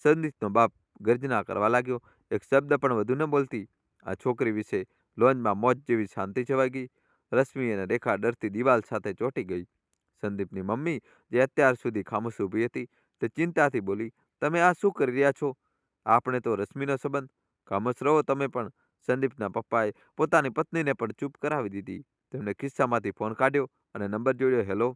સંદીપનો બાપ ગર્જના કરવા લાગ્યો. એક શબ્દ પણ વધુ ન બોલતી. આ છોકરી વિશે લોન્જમાં મોજ જેવી શાંતિ છવાઈ ગઈ. રશ્મિ અને રેખા ડરથી દિવાલ સાથે ચોંટી ગઈ. સંદીપની મમ્મી, જે અત્યાર સુધી ખામોશ ઊભી હતી, તે ચિંતાથી બોલી, તમે આ શું કરી રહ્યા છો? આપણે તો રશ્મિનો સંબંધ. ખામોશ રહો તમે પણ. સંદીપના પપ્પાએ પોતાની પત્નીને પણ ચૂપ કરાવી દીધી. તેમણે ખિસ્સામાંથી ફોન કાઢ્યો અને નંબર જોડ્યો. હેલો,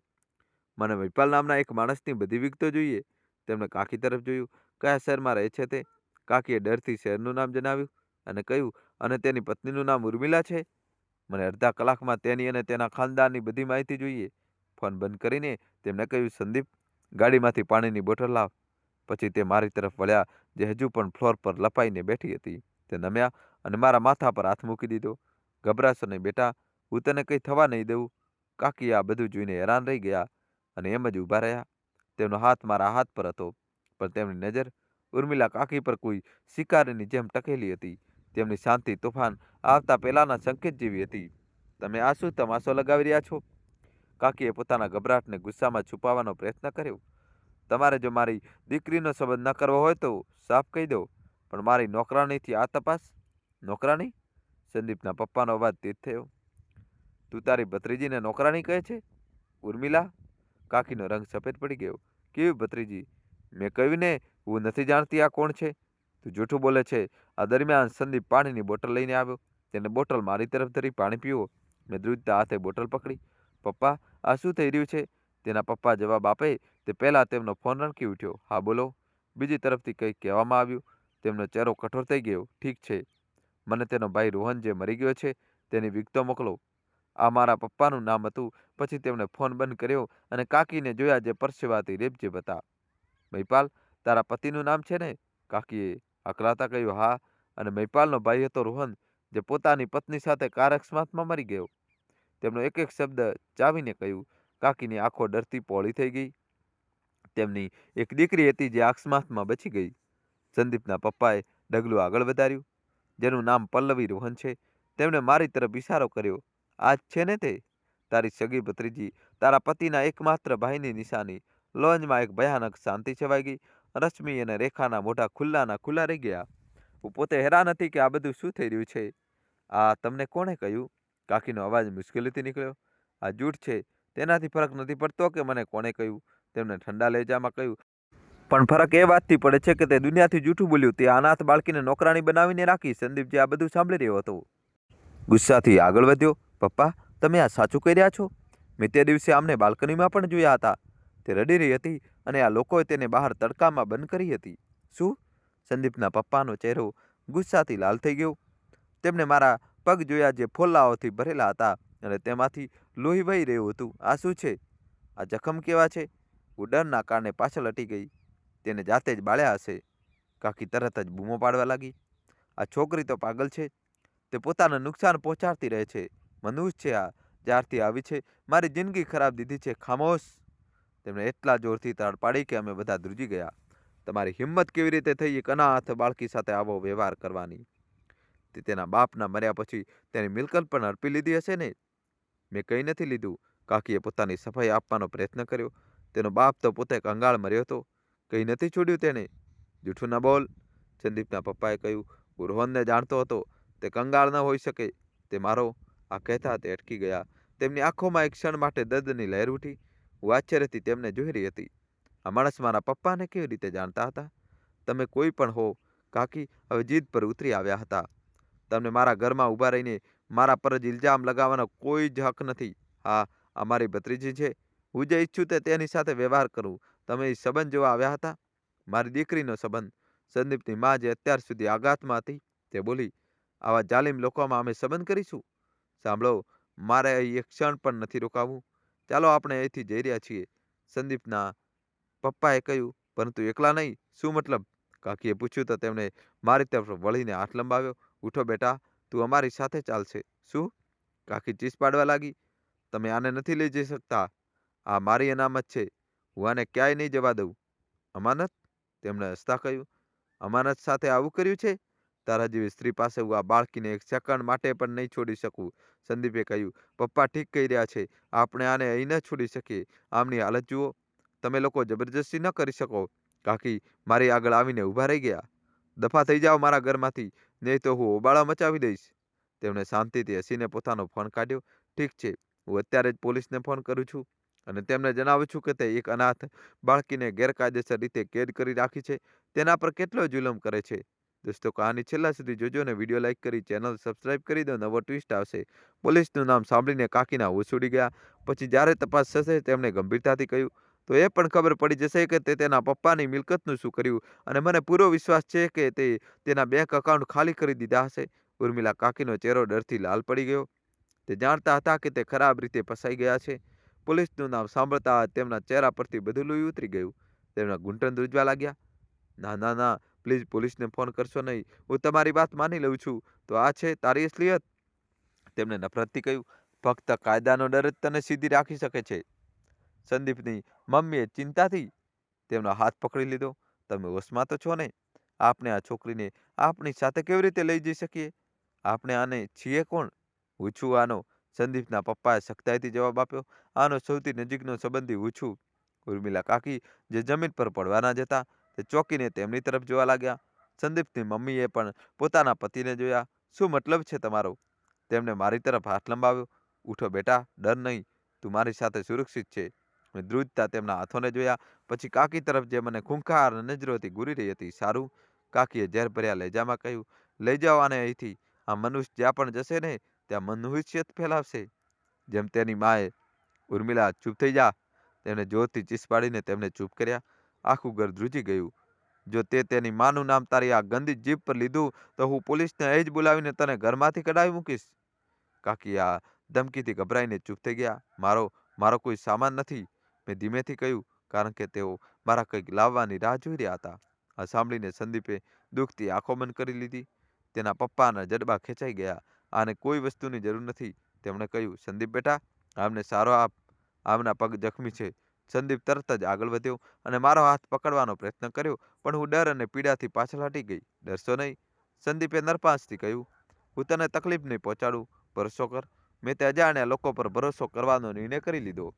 મને મહિપાલ નામના એક માણસની બધી વિગતો જોઈએ. તેમણે કાકી તરફ જોયું. કયા શહેરમાં રહે છે તે? કાકીએ ડરથી શહેરનું નામ જણાવ્યું અને કહ્યું, અને તેની પત્નીનું નામ ઉર્મિલા છે? મને અડધા કલાકમાં તેની અને તેના ખાનદાનની બધી માહિતી જોઈએ. ફોન બંધ કરીને તેમણે કહ્યું, સંદીપ, ગાડીમાંથી પાણીની બોટલ લાવ. પછી તે મારી તરફ વળ્યા, જે હજુ પણ ફ્લોર પર લપાઈને બેઠી હતી. તે નમ્યા અને મારા માથા પર હાથ મૂકી દીધો. ગભરાશો નહીં બેટા, હું તને કંઈ થવા નહીં દઉં. કાકી આ બધું જોઈને હેરાન રહી ગયા અને એમ જ ઊભા રહ્યા. તેમનો હાથ મારા હાથ પર હતો, પણ તેમની નજર ઉર્મિલા કાકી પર કોઈ શિકારીની જેમ ટકેલી હતી. તેમની શાંતિ તોફાન આવતા પહેલાના સંકેત જેવી હતી. તમે આ શું તમાશો લગાવી રહ્યા છો? કાકીએ પોતાના ગભરાટને ગુસ્સામાં છુપાવવાનો પ્રયત્ન કર્યો. તમારે જો મારી દીકરીનો સંબંધ ન કરવો હોય તો સાફ કહી દો, પણ મારી નોકરાણીથી આ તપાસ? નોકરાણી? સંદીપના પપ્પાનો અવાજ તેજ થયો. તું તારી ભત્રીજીને નોકરાણી કહે છે? ઉર્મિલા? કાકીનો રંગ સફેદ પડી ગયો. કેવી ભત્રીજી? મેં કહ્યું ને, હું નથી જાણતી આ કોણ છે. તું જૂઠું બોલે છે. આ દરમિયાન સંદીપ પાણીની બોટલ લઈને આવ્યો. તેને બોટલ મારી તરફ ધરી. પાણી પીવો. મેં ધ્રુજતા હાથે બોટલ પકડી. પપ્પા, આ શું થઈ રહ્યું છે? તેના પપ્પા જવાબ આપે તે પહેલાં તેમનો ફોન રણકી ઉઠ્યો. હા બોલો. બીજી તરફથી કંઈક કહેવામાં આવ્યું. તેમનો ચહેરો કઠોર થઈ ગયો. ઠીક છે, મને તેનો ભાઈ રોહન જે મરી ગયો છે તેની વિગતો મોકલો. આ મારા પપ્પાનું નામ હતું. પછી તેમણે ફોન બંધ કર્યો અને કાકીને જોયા, જે પરસેવાથી રેબઝેબ હતા. મહિપાલ, તારા પતિનું નામ છે ને? કાકીએ અકળાતા કહ્યું. હા. અને મહિપાલનો ભાઈ હતો રોહન, જે પોતાની પત્ની સાથે કાર અકસ્માતમાં મરી ગયો. તેમનો એક એક શબ્દ ચાવીને કહ્યું. કાકીની આંખો ડરથી પહોળી થઈ ગઈ. તેમની એક દીકરી હતી જે અકસ્માતમાં બચી ગઈ. સંદીપના પપ્પાએ ડગલું આગળ વધાર્યું. જેનું નામ પલ્લવી રોહન છે. તેમણે મારી તરફ ઇશારો કર્યો. આ જ છે ને તે? તારી સગી ભત્રીજી, તારા પતિના એકમાત્ર ભાઈની નિશાની. લોન્જમાં એક ભયાનક શાંતિ છવાઈ ગઈ. રશ્મિ અને રેખાના મોઢા ખુલ્લાના ખુલ્લા રહી ગયા. હું પોતે હેરાન હતી કે આ બધું શું થઈ રહ્યું છે. આ તમને કોણે કહ્યું? કાકીનો અવાજ મુશ્કેલીથી નીકળ્યો. આ જૂઠ છે, તેનાથી ફરક નથી પડતો કે મને કોણે કહ્યું. તેમણે ઠંડા લહેજામાં કહ્યું, પણ ફરક એ વાતથી પડે છે કે તે દુનિયાથી જૂઠું બોલ્યું. તે અનાથ બાળકીને નોકરાણી બનાવીને રાખી. સંદીપજી આ બધું સાંભળી રહ્યો હતો. ગુસ્સાથી આગળ વધ્યો. પપ્પા, તમે આ સાચું કહી રહ્યા છો? મેં તે દિવસે આમને બાલ્કનીમાં પણ જોયા હતા. તે રડી રહી હતી અને આ લોકોએ તેને બહાર તડકામાં બંધ કરી હતી. શું? સંદીપના પપ્પાનો ચહેરો ગુસ્સાથી લાલ થઈ ગયો. તેમણે મારા પગ જોયા જે ફોલ્લાઓથી ભરેલા હતા અને તેમાંથી લોહી વહી રહ્યું હતું. આ શું છે? આ જખમ કેવા છે? હું ડરના કારણે પાછળ હટી ગઈ. તેને જાતે જ બાળ્યા હશે. કાકી તરત જ બૂમો પાડવા લાગી. આ છોકરી તો પાગલ છે. તે પોતાને નુકસાન પહોંચાડતી રહે છે. મનુષ્ય છે આ. જ્યારથી આવી છે મારી જિંદગી ખરાબ દીધી છે. ખામોશ. તેમણે એટલા જોરથી તાળ પાડી કે અમે બધા ધ્રુજી ગયા. તમારી હિંમત કેવી રીતે થઈ એક અનાથ બાળકી સાથે આવો વ્યવહાર કરવાની? તે તેના બાપના મર્યા પછી તેની મિલકત પણ હડપી લીધી હશે ને? મેં કંઈ નથી લીધું. કાકીએ પોતાની સફાઈ આપવાનો પ્રયત્ન કર્યો. તેનો બાપ તો પોતે કંગાળ મર્યો હતો. કંઈ નથી છોડ્યું તેને. જૂઠું ન બોલ. સંદીપના પપ્પાએ કહ્યું. હું રોહનને જાણતો હતો. તે કંગાળ ન હોઈ શકે. તે મારો. આ કહેતા તે અટકી ગયા. તેમની આંખોમાં એક ક્ષણ માટે દર્દની લહેર ઉઠી. હું આશ્ચર્યથી તેમને જોઈ રહી હતી. આ માણસ મારા પપ્પાને કેવી રીતે જાણતા હતા? તમે કોઈ પણ હો, કાકી હવે જીદ પર ઉતરી આવ્યા હતા. તમને મારા ઘરમાં ઊભા રહીને મારા પર જ ઇલ્ઝામ લગાવવાનો કોઈ જ હક નથી. હા, આ મારી ભત્રીજી છે. હું જે ઈચ્છું તે તેની સાથે વ્યવહાર કરું. તમે એ સંબંધ જોવા આવ્યા હતા? મારી દીકરીનો સંબંધ. સંદીપની માં જે અત્યાર સુધી આઘાતમાં હતી તે બોલી, આવા જાલિમ લોકોમાં અમે સંબંધ કરીશું? સાંભળો, મારે અહીં એક ક્ષણ પણ નથી રોકાવું. ચાલો આપણે અહીંથી જઈ રહ્યા છીએ. સંદીપના પપ્પાએ કહ્યું. પરંતુ એકલા નહીં. શું મતલબ? કાકીએ પૂછ્યું તો તેમણે મારી તરફ વળીને હાથ લંબાવ્યો. ઉઠો બેટા, તું અમારી સાથે ચાલશે. શું? કાકી ચીસ પાડવા લાગી. તમે આને નથી લઈ જઈ શકતા. આ મારી અનામત છે. હું આને ક્યાંય નહીં જવા દઉં. અમાનત? તેમણે હસતા કહ્યું. અમાનત સાથે આવું કર્યું છે? તારા જેવી સ્ત્રી પાસે હું આ બાળકીને એક સેકન્ડ માટે પણ નહીં છોડી શકું. સંદીપે કહ્યું. પપ્પા ઠીક કહી રહ્યા છે. આપણે આને અહીં ન છોડી શકીએ. આમની હાલત જુઓ. તમે લોકો જબરજસ્તી ન કરી શકો. કાકી મારી આગળ આવીને ઊભા રહી ગયા. દફા થઈ જાઓ મારા ઘરમાંથી, નહીં તો હું હોબાળો મચાવી દઈશ. તેમણે શાંતિથી હસીને પોતાનો ફોન કાઢ્યો. ઠીક છે, હું અત્યારે જ પોલીસને ફોન કરું છું અને તેમને જણાવું છું કે તે એક અનાથ બાળકીને ગેરકાયદેસર રીતે કેદ કરી રાખી છે. તેના પર કેટલો જુલમ કરે છે. દોસ્તો, કહાની છેલ્લા સુધી જોજો અને વિડીયો લાઇક કરી ચેનલ સબસ્ક્રાઇબ કરી દો. નવો ટ્વિસ્ટ આવશે. પોલીસનું નામ સાંભળીને કાકીના હોશ ઉડી ગયા. પછી જ્યારે તપાસ થશે તેમણે ગંભીરતાથી કહ્યું, તો એ પણ ખબર પડી જશે કે તે તેના પપ્પાની મિલકતનું શું કર્યું. અને મને પૂરો વિશ્વાસ છે કે તે તેના બેંક એકાઉન્ટ ખાલી કરી દીધા હશે. ઉર્મિલા કાકીનો ચહેરો ડરથી લાલ પડી ગયો. તે જાણતા હતા કે તે ખરાબ રીતે ફસાઈ ગયા છે. પોલીસનું નામ સાંભળતા તેમના ચહેરા પરથી બધું લોહી ઉતરી ગયું. તેમના ઘૂંટણ ધ્રુજવા લાગ્યા. ના ના ના, પ્લીઝ પોલીસને ફોન કરશો નહીં. હું તમારી વાત માની લઉં છું. તો આ છે તારી અસલિયત? તેમણે નફરતથી કહ્યું. ફક્ત કાયદાનો ડર જ તને સીધી રાખી શકે છે. સંદીપની મમ્મીએ ચિંતાથી તેમનો હાથ પકડી લીધો. તમે હોશમાં તો છો ને? આપણે આ છોકરીને આપણી સાથે કેવી રીતે લઈ જઈ શકીએ? આપણે આને છીએ કોણ? હું છું આનો. સંદીપના પપ્પાએ સખ્તાઈથી જવાબ આપ્યો. આનો સૌથી નજીકનો સંબંધી હું છું. ઉર્મિલા કાકી જે જમીન પર પડવાના જ હતા તે ચોંકીને તેમની તરફ જોવા લાગ્યા. સંદીપની મમ્મીએ પણ પોતાના પતિને જોયા. શું મતલબ છે તમારો? તેમણે મારી તરફ હાથ લંબાવ્યો. ઉઠો બેટા, ડર નહીં. તું મારી સાથે સુરક્ષિત છે. મેં ધ્રુજતા તેમના હાથોને જોયા. પછી કાકી તરફ જે મને ખૂંખાર નજરોથી ઘૂરી રહી હતી. સારું, કાકીએ ઝેરભર્યા લહેજામાં કહ્યું. લઈ જાઓ આને અહીંથી. આ મનુષ્ય જ્યાં પણ જશે ને ત્યાં મનુષ્યત ફેલાવશે. જેમ તેની માએ. ઉર્મિલા, ચૂપ થઈ જા. તેમણે જોરથી ચીસ પાડીને તેમને ચૂપ કર્યા. આખું ઘર ધ્રુજી ગયું. જો તે તેની માનું નામ તારી આ ગંદી જીભ પર લીધું તો હું પોલીસને અહીં જ બોલાવીને તને ઘરમાંથી કઢાવી મૂકીશ. કાકી આ ધમકીથી ગભરાઈને ચૂપ થઈ ગયા. મારો કોઈ સામાન નથી, મેં ધીમેથી કહ્યું, કારણ કે તેઓ મારા કંઈક લાવવાની રાહ જોઈ રહ્યા હતા. આ સાંભળીને સંદીપે દુઃખથી આંખો બંધ કરી લીધી. તેના પપ્પાના જડબા ખેંચાઈ ગયા. આને કોઈ વસ્તુની જરૂર નથી. તેમણે કહ્યું. સંદીપ બેટા, આમને સારો આપ. આમના પગ જખમી છે. સંદીપ તરત જ આગળ વધ્યો અને મારો હાથ પકડવાનો પ્રયત્ન કર્યો, પણ હું ડર અને પીડાથી પાછળ હટી ગઈ. ડરશો નહીં, સંદીપે નરપાસથી કહ્યું. હું તને તકલીફ નહીં પહોંચાડું. ભરોસો કર. મેં તે અજાણ્યા લોકો પર ભરોસો કરવાનો નિર્ણય કરી લીધો.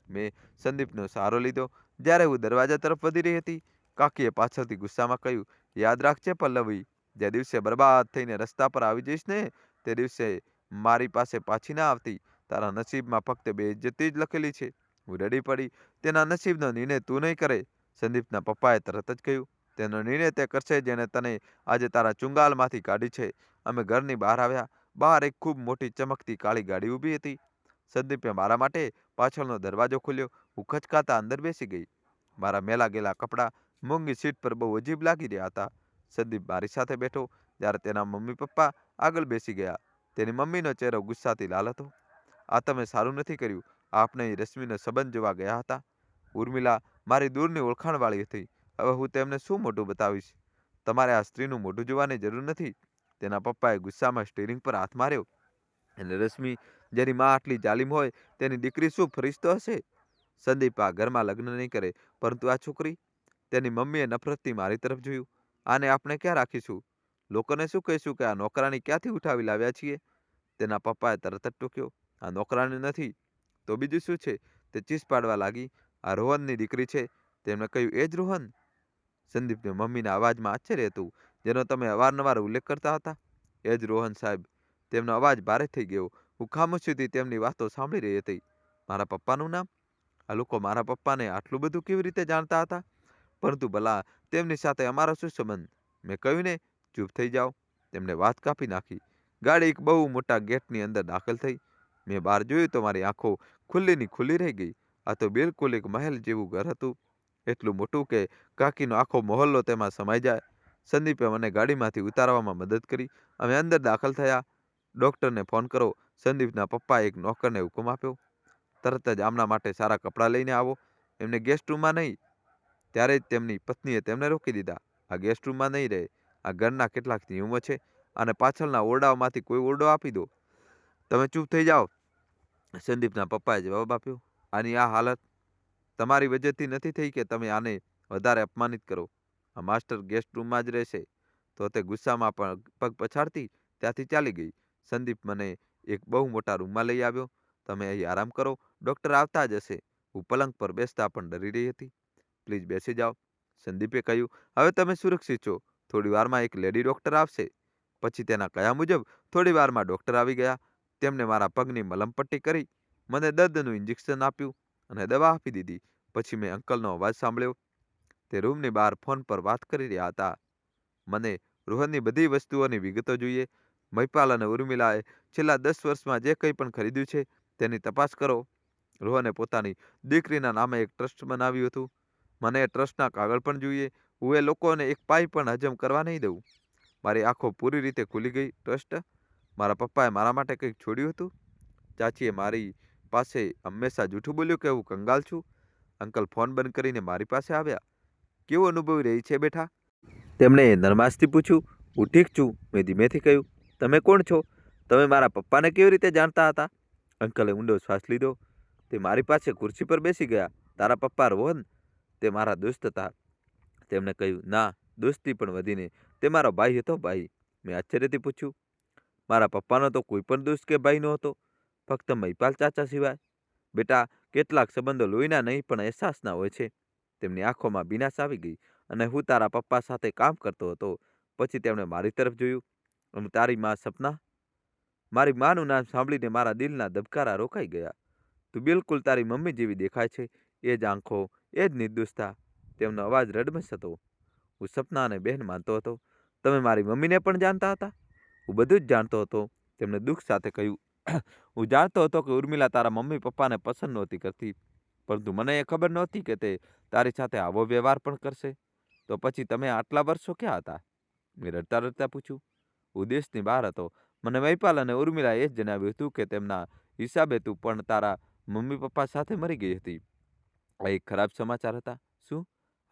મેં સંદીપનો સહારો લીધો. જ્યારે હું દરવાજા તરફ વધી રહી હતી, કાકીએ પાછળથી ગુસ્સામાં કહ્યું. યાદ રાખજે પલ્લવી, જે દિવસે બરબાદ થઈને રસ્તા પર આવી જઈશ ને તે દિવસે મારી પાસે પાછી ના આવતી. તારા નસીબમાં ફક્ત બેઇજ્જતી જ લખેલી છે. હું રડી પડી. તેના નસીબનો નિર્ણય તું નહીં કરે. સંદીપના પપ્પાએ તરત જ કહ્યું, તેનો નિર્ણય તે કરશે જેને તને આજે તારા ચુંગાલમાંથી કાઢી છે. અમે ઘરની બહાર આવ્યા. બહાર એક ખૂબ મોટી ચમકતી કાળી ગાડી ઊભી હતી. સંદીપે મારા માટે પાછળનો દરવાજો ખોલ્યો. હું ખચકાતા અંદર બેસી ગઈ. મારા મેલા ગેલા કપડાં મોંઘી સીટ પર બહુ અજીબ લાગી રહ્યા હતા. સંદીપ મારી સાથે બેઠો જ્યારે તેના મમ્મી પપ્પા આગળ બેસી ગયા. તેની મમ્મીનો ચહેરો ગુસ્સાથી લાલ હતો. આ તમે સારું નથી કર્યું. આપણે રશ્મિનો સંબંધ જોવા ગયા હતા. ઉર્મિલા મારી દૂરની ઓળખાણવાળી હતી. હવે હું તેમને શું મોઢું બતાવીશ? તમારે આ સ્ત્રીનું મોઢું જોવાની જરૂર નથી. તેના પપ્પાએ ગુસ્સામાં સ્ટીરિંગ પર હાથ માર્યો. અને રશ્મિ, જેની માં આટલી જાલિમ હોય તેની દીકરી શું ફરિશ્તો હશે? સંદીપ આ ઘરમાં લગ્ન નહીં કરે, પરંતુ આ છોકરી? તેની મમ્મીએ નફરતથી મારી તરફ જોયું. આને આપણે ક્યાં રાખીશું? લોકોને શું કહીશું કે આ નોકરાણી ક્યાંથી ઉઠાવી લાવ્યા છીએ? તેના પપ્પાએ તરત જ ટોક્યો, આ નોકરાણી નથી તો બીજું શું છે? તે ચીસ પાડવા લાગી. આ રોહનની દીકરી છે. તેમણે કહ્યું, એ જ રોહન? સંદીપની મમ્મીના અવાજમાં આશ્ચર્ય હતું, જેનો તમે અવારનવાર ઉલ્લેખ કરતા હતા. એ જ રોહન સાહેબ. તેમનો અવાજ ભારે થઈ ગયો. હું ખામોશીથી તેમની વાતો સાંભળી રહી હતી. મારા પપ્પાનું નામ? આ લોકો મારા પપ્પાને આટલું બધું કેવી રીતે જાણતા હતા? પરંતુ ભલા તેમની સાથે અમારો શું સંબંધ? મેં કહ્યું ને, ચૂપ થઈ જાઓ. તેમણે વાત કાપી નાખી. ગાડી એક બહુ મોટા ગેટની અંદર દાખલ થઈ. મેં બહાર જોયું તો મારી આંખો ખુલ્લીની ખુલ્લી રહી ગઈ. આ તો બિલકુલ એક મહેલ જેવું ઘર હતું. એટલું મોટું કે કાકીનો આખો મહોલ્લો તેમાં સમાઈ જાય. સંદીપે મને ગાડીમાંથી ઉતારવામાં મદદ કરી. અમે અંદર દાખલ થયા. ડૉક્ટરને ફોન કરો. સંદીપના પપ્પાએ એક નોકરને હુકમ આપ્યો. તરત જ આમના માટે સારા કપડાં લઈને આવો. એમને ગેસ્ટ રૂમમાં નહીં. ત્યારે જ તેમની પત્નીએ તેમને રોકી દીધા. આ ગેસ્ટ રૂમમાં નહીં રહે. આ ઘરના કેટલાક નિયમો છે. અને પાછળના ઓરડાઓમાંથી કોઈ ઓરડો આપી દો. તમે ચૂપ થઈ જાઓ. સંદીપના પપ્પાએ જવાબ આપ્યો, આની આ હાલત તમારી વજહથી નથી થઈ કે તમે આને વધારે અપમાનિત કરો. આ માસ્ટર ગેસ્ટ રૂમમાં જ રહેશે. તો તે ગુસ્સામાં પણ પગ પછાડતી ત્યાંથી ચાલી ગઈ. સંદીપ મને એક બહુ મોટા રૂમમાં લઈ આવ્યો. તમે અહીં આરામ કરો, ડૉક્ટર આવતા જ હશે. હું પલંગ પર બેસતા પણ ડરી રહી હતી. પ્લીઝ બેસી જાઓ. સંદીપે કહ્યું, હવે તમે સુરક્ષિત છો. થોડી વારમાં એક લેડી ડૉક્ટર આવશે. પછી તેના કયા મુજબ થોડી વારમાં ડૉક્ટર આવી ગયા. તેમણે મારા પગની મલમપટ્ટી કરી, મને દર્દનું ઇન્જેક્શન આપ્યું અને દવા આપી દીધી. પછી મેં અંકલનો અવાજ સાંભળ્યો. તે રૂમની બહાર ફોન પર વાત કરી રહ્યા હતા. મને રોહનની બધી વસ્તુઓની વિગતો જોઈએ. મહિપાલ અને ઉર્મિલાએ છેલ્લા 10 વર્ષમાં જે કંઈ પણ ખરીદ્યું છે તેની તપાસ કરો. રોહને પોતાની દીકરીના નામે એક ટ્રસ્ટ બનાવ્યું હતું. મને એ ટ્રસ્ટના કાગળ પણ જોઈએ. હું એ લોકોને એક પાઈ પણ હજમ કરવા નહીં દઉં. મારી આંખો પૂરી રીતે ખુલી ગઈ. ટ્રસ્ટ? મારા પપ્પાએ મારા માટે કંઈક છોડ્યું હતું? ચાચીએ મારી પાસે હંમેશા જૂઠું બોલ્યું કે હું કંગાલ છું. અંકલ ફોન બંધ કરીને મારી પાસે આવ્યા. કેવું અનુભવી રહી છે બેટા? તેમણે નરમાશથી પૂછ્યું. હું ઠીક છું, મેં ધીમેથી કહ્યું. તમે કોણ છો? તમે મારા પપ્પાને કેવી રીતે જાણતા હતા? અંકલે ઊંડો શ્વાસ લીધો. તે મારી પાસે ખુરશી પર બેસી ગયા. તારા પપ્પા રોહન? તે મારા દોસ્ત હતા. તેમણે કહ્યું, ના, દોસ્તી પણ વધીને તે મારો ભાઈ હતો. ભાઈ? મેં આશ્ચર્યથી પૂછ્યું. મારા પપ્પાનો તો કોઈ પણ દોસ્ત કે ભાઈ નહોતો, ફક્ત મહિપાલ ચાચા સિવાય. બેટા, કેટલાક સંબંધો લોહીના નહીં પણ અહેસાસના હોય છે. તેમની આંખોમાં ભીનાશ આવી ગઈ. અને હું તારા પપ્પા સાથે કામ કરતો હતો. પછી તેમણે મારી તરફ જોયું. અને તારી માં સપના? મારી માનું નામ સાંભળીને મારા દિલના ધબકારા રોકાઈ ગયા. તું બિલકુલ તારી મમ્મી જેવી દેખાય છે. એ જ આંખો, એ જ નિર્દોષતા. તેમનો અવાજ રડમશ હતો. હું સપનાને બહેન માનતો હતો. તમે મારી મમ્મીને પણ જાણતા હતા? હું બધું જ જાણતો હતો. તેમણે દુઃખ સાથે કહ્યું, હું જાણતો હતો કે ઉર્મિલા તારા મમ્મી પપ્પાને પસંદ નહોતી કરતી, પરંતુ મને એ ખબર નહોતી કે તે તારી સાથે આવો વ્યવહાર પણ કરશે. તો પછી તમે આટલા વર્ષો ક્યાં હતા? મેં રડતા રડતા પૂછ્યું. હું દેશની બહાર હતો. મને મહિપાલ અને ઉર્મિલાએ એ જ જણાવ્યું હતું કે તેમના હિસાબે તું પણ તારા મમ્મી પપ્પા સાથે મરી ગઈ હતી. આ એક ખરાબ સમાચાર હતા. શું?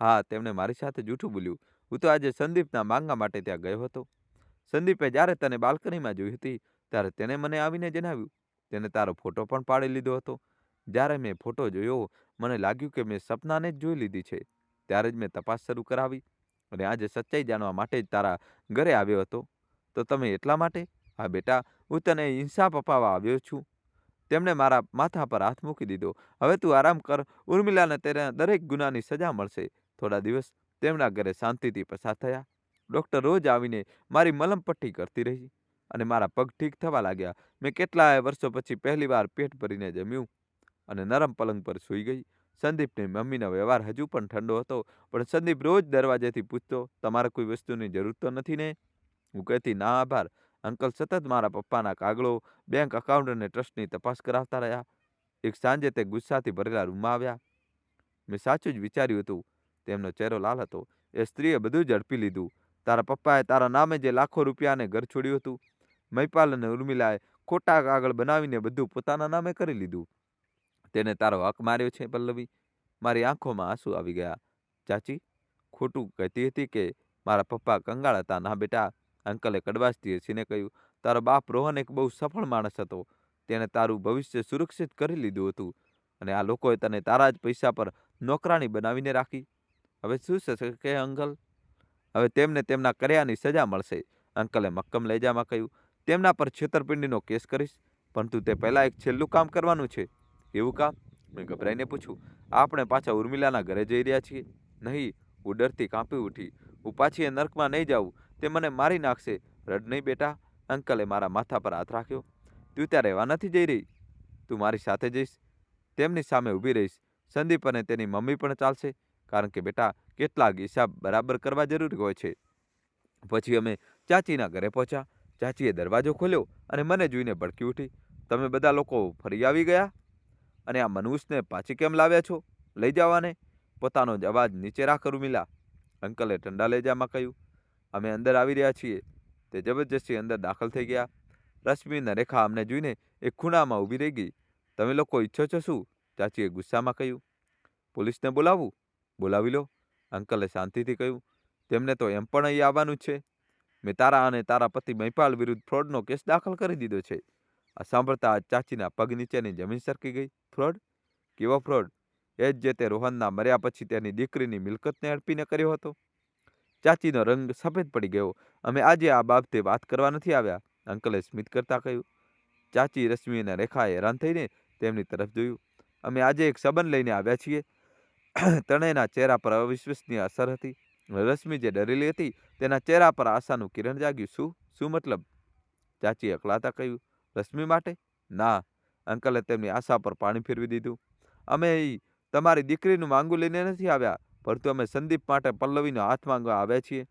હા, તેમણે મારી સાથે જૂઠું બોલ્યું. હું તો આજે સંદીપના માંગા માટે ત્યાં ગયો હતો. સંદીપે જ્યારે તને બાલ્કનીમાં જોઈ હતી ત્યારે તેને મને આવીને જણાવ્યું. તેને તારો ફોટો પણ પાડી લીધો હતો. જ્યારે મેં ફોટો જોયો, મને લાગ્યું કે મેં સપનાને જ જોઈ લીધી છે. ત્યારે જ મેં તપાસ શરૂ કરાવી અને આજે સચ્ચાઈ જાણવા માટે જ તારા ઘરે આવ્યો હતો. તો તમે એટલા માટે? હા બેટા, હું તને ઇન્સાફ અપાવવા આવ્યો છું. તેમણે મારા માથા પર હાથ મૂકી દીધો. હવે તું આરામ કર. ઉર્મિલાને તેના દરેક ગુનાની સજા મળશે. થોડા દિવસ તેમના ઘરે શાંતિથી પસાર થયા. ડૉક્ટર રોજ આવીને મારી મલમપટ્ટી કરતી રહી અને મારા પગ ઠીક થવા લાગ્યા. મેં કેટલાય વર્ષો પછી પહેલીવાર પેટ ભરીને જમ્યું અને નરમ પલંગ પર સૂઈ ગઈ. સંદીપની મમ્મીનો વ્યવહાર હજુ પણ ઠંડો હતો, પણ સંદીપ રોજ દરવાજેથી પૂછતો, તમારે કોઈ વસ્તુની જરૂર તો નથી ને? હું કહેતી, ના આભાર. અંકલ સતત મારા પપ્પાના કાગળો, બેંક એકાઉન્ટ અને ટ્રસ્ટની તપાસ કરાવતા રહ્યા. એક સાંજે તે ગુસ્સાથી ભરેલા રૂમમાં આવ્યા. મેં સાચું જ વિચાર્યું હતું. તેમનો ચહેરો લાલ હતો. એ સ્ત્રીએ બધું જ ઝડપી લીધું. તારા પપ્પાએ તારા નામે જે લાખો રૂપિયાને ઘર છોડ્યું હતું, મહિપાલ અને ઉર્મિલાએ ખોટા કાગળ બનાવીને બધું પોતાના નામે કરી લીધું. તેને તારો હક માર્યો છે પલ્લવી. મારી આંખોમાં આંસુ આવી ગયા. ચાચી ખોટું કહેતી હતી કે મારા પપ્પા કંગાળ હતા? ના બેટા, અંકલે કડવાશથી હસીને કહ્યું, તારો બાપ રોહન એક બહુ સફળ માણસ હતો. તેણે તારું ભવિષ્ય સુરક્ષિત કરી લીધું હતું અને આ લોકોએ તને તારા જ પૈસા પર નોકરાણી બનાવીને રાખી. હવે શું થશે કે અંકલ? હવે તેમને તેમના કર્યાની સજા મળશે. અંકલે મક્કમ લહેજામાં કહ્યું, તેમના પર છેતરપિંડીનો કેસ કરીશ, પરંતુ તે પહેલાં એક છેલ્લું કામ કરવાનું છે. એવું કામ? મેં ગભરાઈને પૂછ્યું. આપણે પાછા ઉર્મિલાના ઘરે જઈ રહ્યા છીએ. નહીં, હું ડરથી કાંપી ઉઠી. હું પાછી એ નર્કમાં નહીં જાઉં. તે મને મારી નાખશે. રડ નહીં બેટા. અંકલે મારા માથા પર હાથ રાખ્યો. તું ત્યાં રહેવા નથી જઈ રહી. તું મારી સાથે જઈશ. તેમની સામે ઊભી રહીશ. સંદીપ અને તેની મમ્મી પણ ચાલશે, કારણ કે બેટા કેટલાક હિસાબ બરાબર કરવા જરૂરી હોય છે. પછી અમે ચાચીના ઘરે પહોંચ્યા. ચાચીએ દરવાજો ખોલ્યો અને મને જોઈને ભડકી ઉઠી. તમે બધા લોકો ફરી આવી ગયા અને આ મનુષ્યને પાછી કેમ લાવ્યા છો? લઈ જવાને. પોતાનો જ અવાજ નીચે રાખ ઉર્મિલા. અંકલે ઠંડા લહેજામાં કહ્યું, અમે અંદર આવી રહ્યા છીએ. તે જબરજસ્તી અંદર દાખલ થઈ ગયા. રશ્મિ અને રેખા અમને જોઈને એક ખૂણામાં ઊભી રહી ગઈ. તમે લોકો ઈચ્છો છો શું? ચાચીએ ગુસ્સામાં કહ્યું. પોલીસને બોલાવવું? બોલાવી લો. અંકલે શાંતિથી કહ્યું, તેમને તો એમ પણ અહીં આવવાનું જ છે. મેં તારા અને તારા પતિ મહિપાલ વિરુદ્ધ ફ્રોડનો કેસ દાખલ કરી દીધો છે. આ સાંભળતા ચાચીના પગ નીચેની જમીન સરકી ગઈ. ફ્રોડ? કેવો ફ્રોડ? એ જ જે તે રોહનના મર્યા પછી તેની દીકરીની મિલકતને અડપીને કર્યો હતો. ચાચીનો રંગ સફેદ પડી ગયો. અમે આજે આ બાબતે વાત કરવા નથી આવ્યા, અંકલે સ્મિત કરતા કહ્યું. ચાચી, રશ્મિ અને રેખાએ હેરાન થઈને તેમની તરફ જોયું. અમે આજે એક સંબંધ લઈને આવ્યા છીએ. ત્રણેયના ચહેરા પર અવિશ્વસનીય અસર હતી. રશ્મિ જે ડરેલી હતી, તેના ચહેરા પર આશાનું કિરણ જાગ્યું. શું મતલબ? ચાચીએ અકળાતા કહ્યું. રશ્મિ માટે? ના. અંકલે તેમની આશા પર પાણી ફેરવી દીધું. અમે તમારી દીકરીનું માંગુ લઈને નથી આવ્યા, પરંતુ અમે સંદીપ માટે પલ્લવીનો હાથ માંગવા આવ્યા છીએ.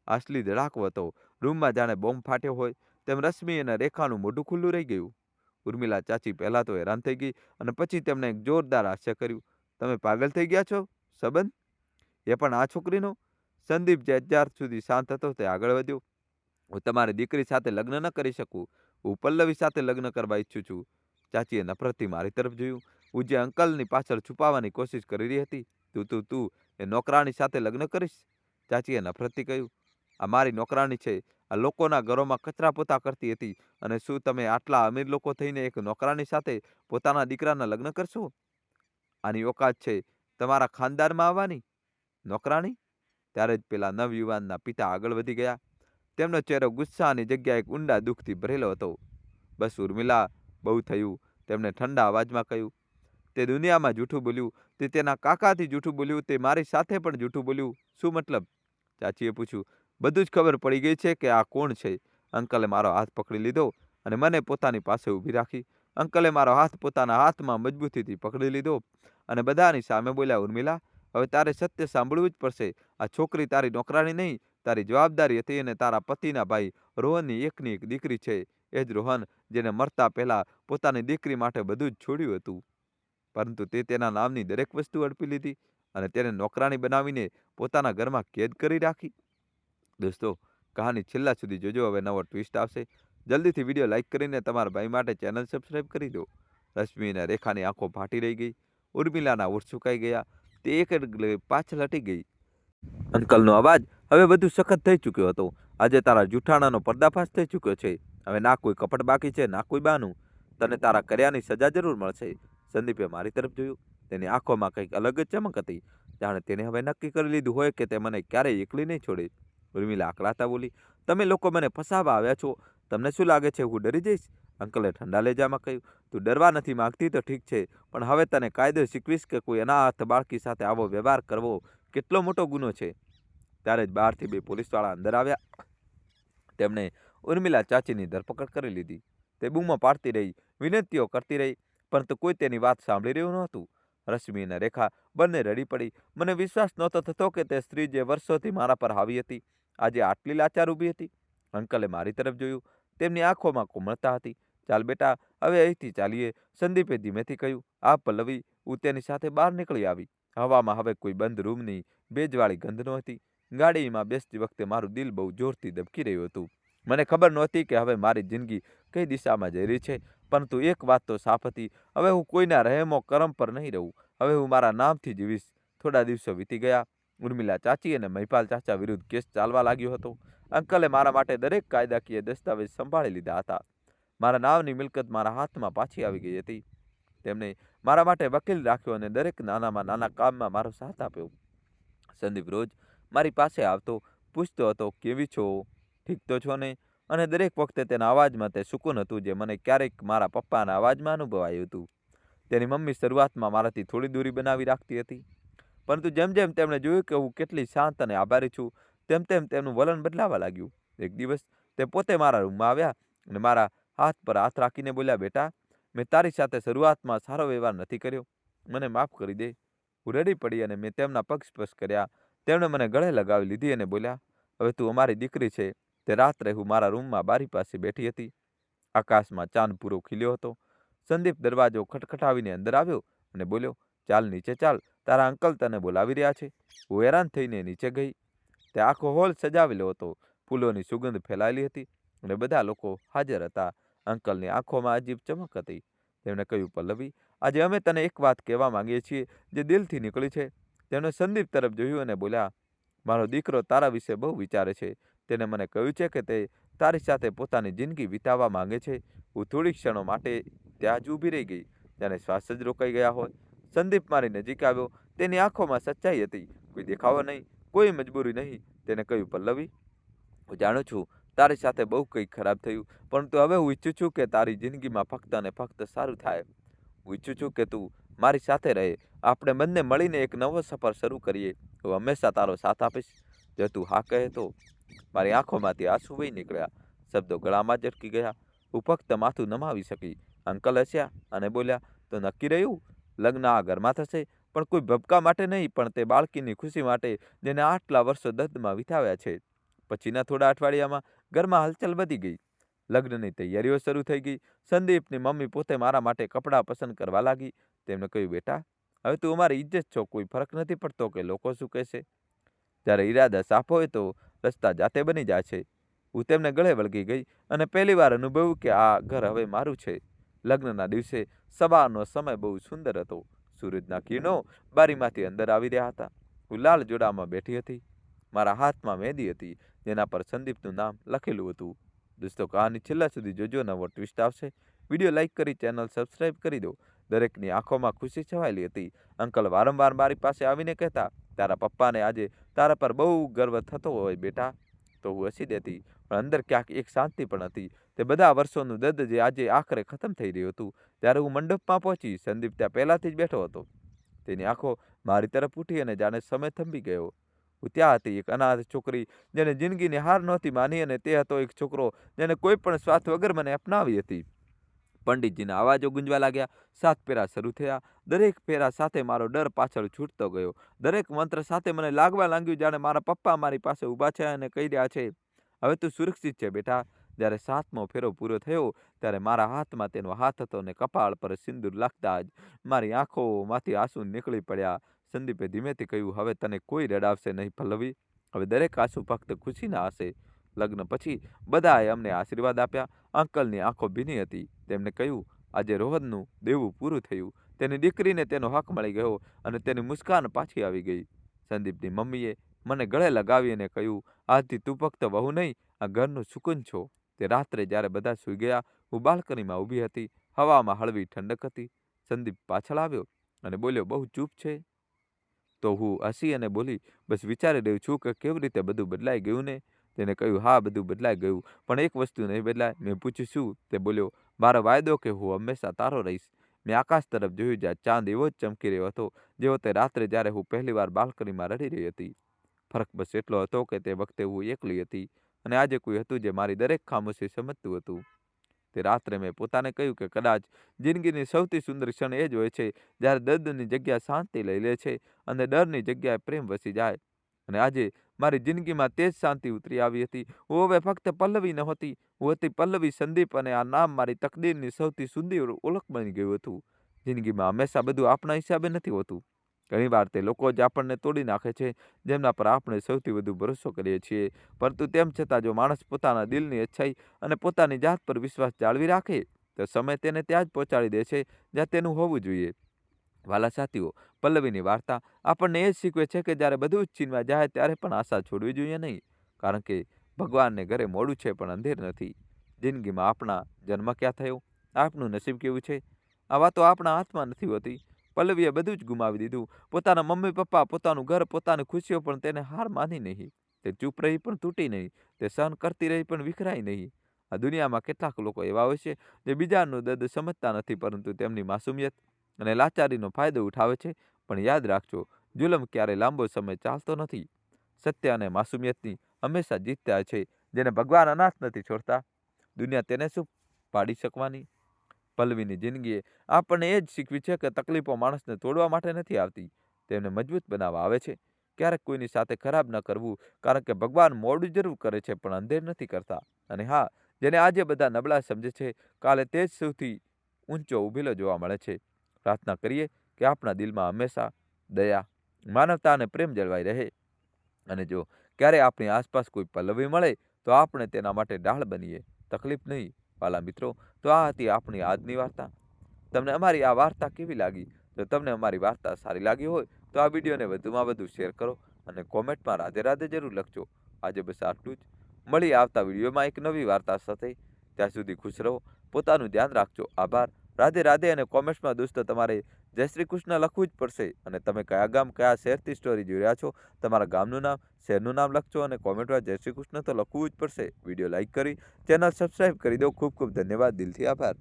આસલી ધડાકો હતો. રૂમમાં જાણે બોમ્બ ફાટ્યો હોય તેમ રશ્મિ અને રેખાનું મોઢું ખુલ્લું રહી ગયું. ઉર્મિલા ચાચી પહેલા તો હેરાન થઈ ગઈ અને પછી તેમણે એક જોરદાર હાસ્ય કર્યું. તમે પાગલ થઈ ગયા છો? સંબંધ? એ પણ આ છોકરીનો? સંદીપ જે અત્યાર સુધી શાંત હતો તે આગળ વધ્યો. હું તમારી દીકરી સાથે લગ્ન ન કરી શકું. હું પલ્લવી સાથે લગ્ન કરવા ઈચ્છું છું. ચાચીએ નફરતથી મારી તરફ જોયું. હું જે અંકલની પાછળ છુપાવવાની કોશિશ કરી રહી હતી, તું એ નોકરાણી સાથે લગ્ન કરીશ? ચાચીએ નફરતથી કહ્યું. આ મારી નોકરાણી છે. આ લોકોના ઘરોમાં કચરા પોતા કરતી હતી, અને શું તમે આટલા અમીર લોકો થઈને એક નોકરાણી સાથે પોતાના દીકરાના લગ્ન કરશો? આની ઓકાત છે તમારા ખાનદાનમાં આવવાની? નોકરાણી? ત્યારે જ પેલા નવયુવાનના પિતા આગળ વધી ગયા. તેમનો ચહેરો ગુસ્સાની જગ્યાએ એક ઊંડા દુઃખથી ભરેલો હતો. બસ ઉર્મિલા, બહુ થયું, તેમણે ઠંડા અવાજમાં કહ્યું. તે દુનિયામાં જૂઠું બોલ્યું. તે તેના કાકાથી જૂઠું બોલ્યું. તે મારી સાથે પણ જૂઠું બોલ્યું. શું મતલબ? ચાચીએ પૂછ્યું. બધું જ ખબર પડી ગઈ છે કે આ કોણ છે. અંકલે મારો હાથ પકડી લીધો અને મને પોતાની પાસે ઊભી રાખી. અંકલે મારો હાથ પોતાના હાથમાં મજબૂતીથી પકડી લીધો અને બધાની સામે બોલ્યા, ઉર્મિલા, હવે તારે સત્ય સાંભળવું જ પડશે. આ છોકરી તારી નોકરાણી નહીં, તારી જવાબદારી હતી અને તારા પતિના ભાઈ રોહનની એકની એક દીકરી છે. એ જ રોહન જેને મરતા પહેલા પોતાની દીકરી માટે બધું જ છોડ્યું હતું, પરંતુ તે તેના નામની દરેક વસ્તુ અડપી લીધી અને તેને નોકરાણી બનાવીને પોતાના ઘરમાં કેદ કરી રાખી. દોસ્તો, કહાની છેલ્લા સુધી જોજો. હવે નવો ટ્વિસ્ટ આવશે. જલ્દીથી વિડીયો લાઇક કરીને તમારા ભાઈ માટે ચેનલ સબસ્ક્રાઈબ કરી દો. રશ્મિ અને રેખાની આંખો ફાટી રહી ગઈ. ઉર્મિલાના ઓઠ સુકાઈ ગયા. તે એક પાછળ હટી ગઈ. અંકલનો અવાજ હવે વધુ સખત થઈ ચૂક્યો હતો. આજે તારા જૂઠાણાનો પર્દાફાશ થઈ ચૂક્યો છે. હવે ના કોઈ કપટ બાકી છે, ના કોઈ બહાનું. તને તારા કર્યાની સજા જરૂર મળશે. સંદીપે મારી તરફ જોયું. તેની આંખોમાં કંઈક અલગ જ ચમક હતી, જાણે તેને હવે નક્કી કરી લીધું હોય કે તે મને ક્યારેય એકલી નહીં છોડે. ઉર્મિલા આકળાતા બોલી, તમે લોકો મને ફસાવવા આવ્યા છો. તમને શું લાગે છે હું ડરી જઈશ? અંકલે ઠંડા લહેજામાં કહ્યું. તું ડરવા નથી માંગતી તો ઠીક છે, પણ હવે તને કાયદો શીખવીશ કે કોઈ અનાથ બાળકી સાથે આવો વ્યવહાર કરવો કેટલો મોટો ગુનો છે. ત્યારે જ બહારથી 2 પોલીસવાળા અંદર આવ્યા. તેમણે ઉર્મિલા ચાચીની ધરપકડ કરી લીધી. તે બૂમો પાડતી રહી, વિનંતીઓ કરતી રહી, પરંતુ કોઈ તેની વાત સાંભળી રહ્યું નહોતું. રશ્મિ અને રેખા બંને રડી પડી. મને વિશ્વાસ નહોતો થતો કે તે સ્ત્રી જે વર્ષોથી મારા પર હાવી હતી, આજે આટલી લાચાર ઊભી હતી. અંકલે મારી તરફ જોયું. તેમની આંખોમાં કોમળતા હતી. ચાલ બેટા, હવે અહીંથી ચાલીએ, સંદીપે ધીમેથી કહ્યું. આ પલ્લવી, હું તેની સાથે બહાર નીકળી આવી. હવામાં હવે કોઈ બંધ રૂમની ભેજવાળી ગંધ નહોતી. ગાડીમાં બેસતી વખતે મારું દિલ બહુ જોરથી ધબકી રહ્યું હતું. મને ખબર નહોતી કે હવે મારી જિંદગી કઈ દિશામાં જઈ રહી છે, પરંતુ એક વાત તો સાફ હતી, હવે હું કોઈના રહેમો કરમ પર નહીં રહું. હવે હું મારા નામથી જીવીશ. થોડા દિવસો વીતી ગયા. ઉર્મિલા ચાચી અને મહિપાલ ચાચા વિરુદ્ધ કેસ ચાલવા લાગ્યો હતો. અંકલે મારા માટે દરેક કાયદાકીય દસ્તાવેજ સંભાળી લીધા હતા. મારા નામની મિલકત મારા હાથમાં પાછી આવી ગઈ હતી. તેમણે મારા માટે વકીલ રાખ્યો અને દરેક નાનામાં નાના કામમાં મારો સાથ આપ્યો. સંદીપ રોજ મારી પાસે આવતો, પૂછતો હતો, કેવી છો, ઠીક તો છો ને? અને દરેક વખતે તેના અવાજમાં તે સુકૂન હતું જે મને ક્યારેક મારા પપ્પાના અવાજમાં અનુભવાયું હતું. તેની મમ્મી શરૂઆતમાં મારાથી થોડી દૂરી બનાવી રાખતી હતી, પરંતુ જેમ જેમ તેમણે જોયું કે હું કેટલી શાંત અને આભારી છું, તેમ તેમ તેમનું વલણ બદલાવા લાગ્યું. એક દિવસ તે પોતે મારા રૂમમાં આવ્યા અને મારા હાથ પર હાથ રાખીને બોલ્યા, બેટા, મેં તારી સાથે શરૂઆતમાં સારો વ્યવહાર નથી કર્યો, મને માફ કરી દે. હું રડી પડી અને મેં તેમના પગ સ્પર્શ કર્યા. તેમણે મને ગળે લગાવી લીધી અને બોલ્યા, હવે તું અમારી દીકરી છે. તે રાત્રે હું મારા રૂમમાં બારી પાસે બેઠી હતી. આકાશમાં ચાંદ પૂરો ખીલ્યો હતો. સંદીપ દરવાજો ખટખટાવીને અંદર આવ્યો અને બોલ્યો, ચાલ નીચે ચાલ, તારા અંકલ તને બોલાવી રહ્યા છે. હું હેરાન થઈને નીચે ગઈ. તે આખો હોલ સજાવેલો હતો. ફૂલોની સુગંધ ફેલાયેલી હતી અને બધા લોકો હાજર હતા. અંકલની આંખોમાં અજીબ ચમક હતી. તેમણે કહ્યું, પલ્લવી, આજે અમે તને એક વાત કહેવા માંગીએ છીએ જે દિલથી નીકળી છે. તેમણે સંદીપ તરફ જોયું અને બોલ્યા, મારો દીકરો તારા વિશે બહુ વિચારે છે. તેને મને કહ્યું છે કે તે તારી સાથે પોતાની જિંદગી વિતાવવા માંગે છે. હું થોડી ક્ષણો માટે ત્યાં જ ઊભી રહી ગઈ, જાણે શ્વાસ જ રોકાઈ ગયા હોય. સંદીપ મારી નજીક આવ્યો. તેની આંખોમાં સચ્ચાઈ હતી, કોઈ દેખાવો નહીં, કોઈ મજબૂરી નહીં. તેને કહ્યું, પલ્લવી, હું જાણું છું તારી સાથે બહુ કંઈક ખરાબ થયું, પરંતુ હવે હું ઈચ્છું છું કે તારી જિંદગીમાં ફક્ત અને ફક્ત સારું થાય. હું ઈચ્છું છું કે તું મારી સાથે રહે. આપણે બંને મળીને એક નવો સફર શરૂ કરીએ. હું હંમેશા તારો સાથ આપીશ. જો તું હા કહે તો. મારી આંખોમાંથી આંસુ વહી નીકળ્યા. શબ્દો ગળામાં જ અટકી ગયા. હું ફક્ત માથું નમાવી શકી. અંકલ હસ્યા અને બોલ્યા, તો નક્કી રહ્યું, લગ્ન આ ઘરમાં થશે, પણ કોઈ ભબકા માટે નહીં, પણ તે બાળકીની ખુશી માટે જેને આટલા વર્ષો દર્દમાં વિતાવ્યા છે. પછીના થોડા અઠવાડિયામાં ઘરમાં હલચલ વધી ગઈ. લગ્નની તૈયારીઓ શરૂ થઈ ગઈ. સંદીપની મમ્મી પોતે મારા માટે કપડાં પસંદ કરવા લાગી. તેમણે કહ્યું, બેટા, હવે તું અમારી ઇજ્જત છો, કોઈ ફરક નથી પડતો કે લોકો શું કહેશે. જ્યારે ઈરાદા સાફ હોય તો રસ્તા જાતે બની જાય છે. હું તેમને ગળે વળગી ગઈ અને પહેલીવાર અનુભવ્યું કે આ ઘર હવે મારું છે. લગ્નના દિવસે સવારનો સમય બહુ સુંદર હતો. સૂરજના કિરણો બારીમાંથી અંદર આવી રહ્યા હતા. હું લાલ જોડામાં બેઠી હતી. મારા હાથમાં મહેંદી હતી, જેના પર સંદીપનું નામ લખેલું હતું. દોસ્તો, કહાની છેલ્લા સુધી જોજો, નવો ટ્વિસ્ટ આવશે. વિડીયો લાઇક કરી ચેનલ સબસ્ક્રાઇબ કરી દો. દરેકની આંખોમાં ખુશી છવાયેલી હતી. અંકલ વારંવાર મારી પાસે આવીને કહેતા, તારા પપ્પાને આજે તારા પર બહુ ગર્વ થતો હોય બેટા. તો હું હસી દેતી, પણ અંદર ક્યાંક એક શાંતિ પણ હતી. તે બધા વર્ષોનું દર્દ જે આજે આખરે ખતમ થઈ રહ્યું હતું. ત્યારે હું મંડપમાં પહોંચી. સંદીપ ત્યાં પહેલાથી જ બેઠો હતો. તેની આંખો મારી તરફ ઉઠી અને જાણે સમય થંભી ગયો. હું ત્યાં હતી, એક અનાથ છોકરી જેને જિંદગીની હાર નહોતી માની, અને તે હતો એક છોકરો જેને કોઈ પણ સ્વાર્થ વગર મને અપનાવી હતી. પંડિતજીના અવાજો ગુંજવા લાગ્યા. 7 ફેરા શરૂ થયા. દરેક ફેરા સાથે મારો ડર પાછળ છૂટતો ગયો. દરેક મંત્ર સાથે મને લાગવા લાગ્યું જાણે મારા પપ્પા મારી પાસે ઊભા છે અને કહી રહ્યા છે, હવે તું સુરક્ષિત છે બેટા. જ્યારે 7મો ફેરો પૂરો થયો ત્યારે મારા હાથમાં તેનો હાથ હતો અને કપાળ પર સિંદૂર લાગતા જ મારી આંખોમાંથી આંસુ નીકળી પડ્યા. સંદીપે ધીમેથી કહ્યું, હવે તને કોઈ રડાવશે નહીં પલ્લવી. હવે દરેક આંસુ ફક્ત ખુશીના હશે. લગ્ન પછી બધાએ અમને આશીર્વાદ આપ્યા. અંકલની આંખો ભીની હતી. તેમણે કહ્યું, આજે રોહનનું દેવું પૂરું થયું. તેની દીકરીને તેનો હક મળી ગયો અને તેની મુસ્કાન પાછી આવી ગઈ. સંદીપની મમ્મીએ મને ગળે લગાવી અને કહ્યું, આજથી તું ફક્ત વહુ નહીં, આ ઘરનું સુકૂન છો. તે રાત્રે જ્યારે બધા સૂઈ ગયા, હું બાલ્કનીમાં ઊભી હતી. હવામાં હળવી ઠંડક હતી. સંદીપ પાછળ આવ્યો અને બોલ્યો, બહુ ચૂપ છે. તો હું હસી અને બોલી, બસ વિચારી રહ્યું છું કે કેવી રીતે બધું બદલાઈ ગયું ને. તેને કહ્યું, હા, બધું બદલાઈ ગયું, પણ એક વસ્તુ નહીં બદલાય. મેં પૂછ્યું, શું? તે બોલ્યો, મારો વાયદો કે હું હંમેશા તારો રહીશ. મેં આકાશ તરફ જોયું, જ્યાં ચાંદ એવો જ ચમકી રહ્યો હતો જેવો તે રાત્રે જ્યારે હું પહેલીવાર બાલ્કનીમાં રડી રહી હતી. ફરક બસ એટલો હતો કે તે વખતે હું એકલી હતી અને આજે કોઈ હતું જે મારી દરેક ખામોશી સમજતું હતું. તે રાત્રે મેં પોતાને કહ્યું કે કદાચ જિંદગીની સૌથી સુંદર ક્ષણ એ જ હોય છે જ્યારે દર્દની જગ્યા શાંતિ લઈ લે છે અને ડરની જગ્યાએ પ્રેમ વસી જાય. અને આજે મારી જિંદગીમાં તે જ શાંતિ ઉતરી આવી હતી. હું હવે ફક્ત પલ્લવી નહોતી, હું હતી પલ્લવી સંદીપ અને આ નામ મારી તકદીરની સૌથી સુંદર ઓળખ બની ગયું હતું. જિંદગીમાં હંમેશા બધું આપણા હિસાબે નથી હોતું. ઘણીવાર તે લોકો જ આપણને તોડી નાખે છે જેમના પર આપણે સૌથી વધુ ભરોસો કરીએ છીએ. પરંતુ તેમ છતાં જો માણસ પોતાના દિલની અચ્છાઈ અને પોતાની જાત પર વિશ્વાસ જાળવી રાખે તો સમય તેને ત્યાં જ પહોંચાડી દે છે જ્યાં તેનું હોવું જોઈએ. વાલા સાથીઓ, પલ્લવીની વાર્તા આપણને એ જ શીખવે છે કે જ્યારે બધું જ છીનવા જાય ત્યારે પણ આશા છોડવી જોઈએ નહીં. કારણ કે ભગવાનને ઘરે મોડું છે પણ અંધેર નથી. જિંદગીમાં આપણા જન્મ ક્યાં થયો, આપનું નસીબ કેવું છે, આ વાતો આપણા હાથમાં નથી હોતી. પલ્લવીએ બધું જ ગુમાવી દીધું, પોતાના મમ્મી પપ્પા, પોતાનું ઘર, પોતાની ખુશીઓ, પણ તેને હાર માની નહીં. તે ચૂપ રહી પણ તૂટી નહીં, તે સહન કરતી રહી પણ વિખરાઈ નહીં. આ દુનિયામાં કેટલાક લોકો એવા હોય છે જે બીજાનું દર્દ સમજતા નથી પરંતુ તેમની માસુમિયત અને લાચારીનો ફાયદો ઉઠાવે છે. પણ યાદ રાખજો, જુલમ ક્યારે લાંબો સમય ચાલતો નથી. સત્ય અને માસુમિયતની હંમેશા જીત થાય છે. જેને ભગવાન અનાથ નથી છોડતા, દુનિયા તેને શું પાડી શકવાની. પલ્લવીની જિંદગીએ આપણને એ જ શીખવી છે કે તકલીફો માણસને તોડવા માટે નથી આવતી, તેમને મજબૂત બનાવવા આવે છે. ક્યારેક કોઈની સાથે ખરાબ ન કરવું, કારણ કે ભગવાન મોડું જરૂર કરે છે પણ અંધેર નથી કરતા. અને હા, જેને આજે બધા નબળા સમજે છે, કાલે તે જ સૌથી ઊંચો ઉભેલો જોવા મળે છે. પ્રાર્થના કરીએ કે આપણા દિલમાં હંમેશા દયા, માનવતા અને પ્રેમ જળવાઈ રહે. અને જો ક્યારે આપણી આસપાસ કોઈ પલ્લવી મળે તો આપણે તેના માટે ઢાળ બનીએ, તકલીફ નહીં. વાલા મિત્રો, તો આ હતી આપણી આજની વાર્તા. તમને અમારી આ વાર્તા કેવી લાગી? જો તમને અમારી વાર્તા સારી લાગી હોય તો આ વિડીયોને વધુમાં વધુ શેર કરો અને કોમેન્ટમાં રાધે રાધે જરૂર લખજો. આજે બસ આટલું જ. મળીએ આવતા વિડીયોમાં એક નવી વાર્તા સાથે. ત્યાં સુધી ખુશ રહો, પોતાનું ધ્યાન રાખજો. આભાર. રાધે રાધે. અને કોમેન્ટ્સમાં દોસ્તો તમારે જય શ્રી કૃષ્ણ લખવું જ પડશે. અને તમે કયા ગામ, કયા શહેરથી સ્ટોરી જોઈ રહ્યા છો, તમારા ગામનું નામ, શહેરનું નામ લખજો અને કોમેન્ટમાં જય શ્રી કૃષ્ણ તો લખવું જ પડશે. વિડીયો લાઇક કરી ચેનલ સબસ્ક્રાઈબ કરી દો. ખૂબ ખૂબ ધન્યવાદ. દિલથી આભાર.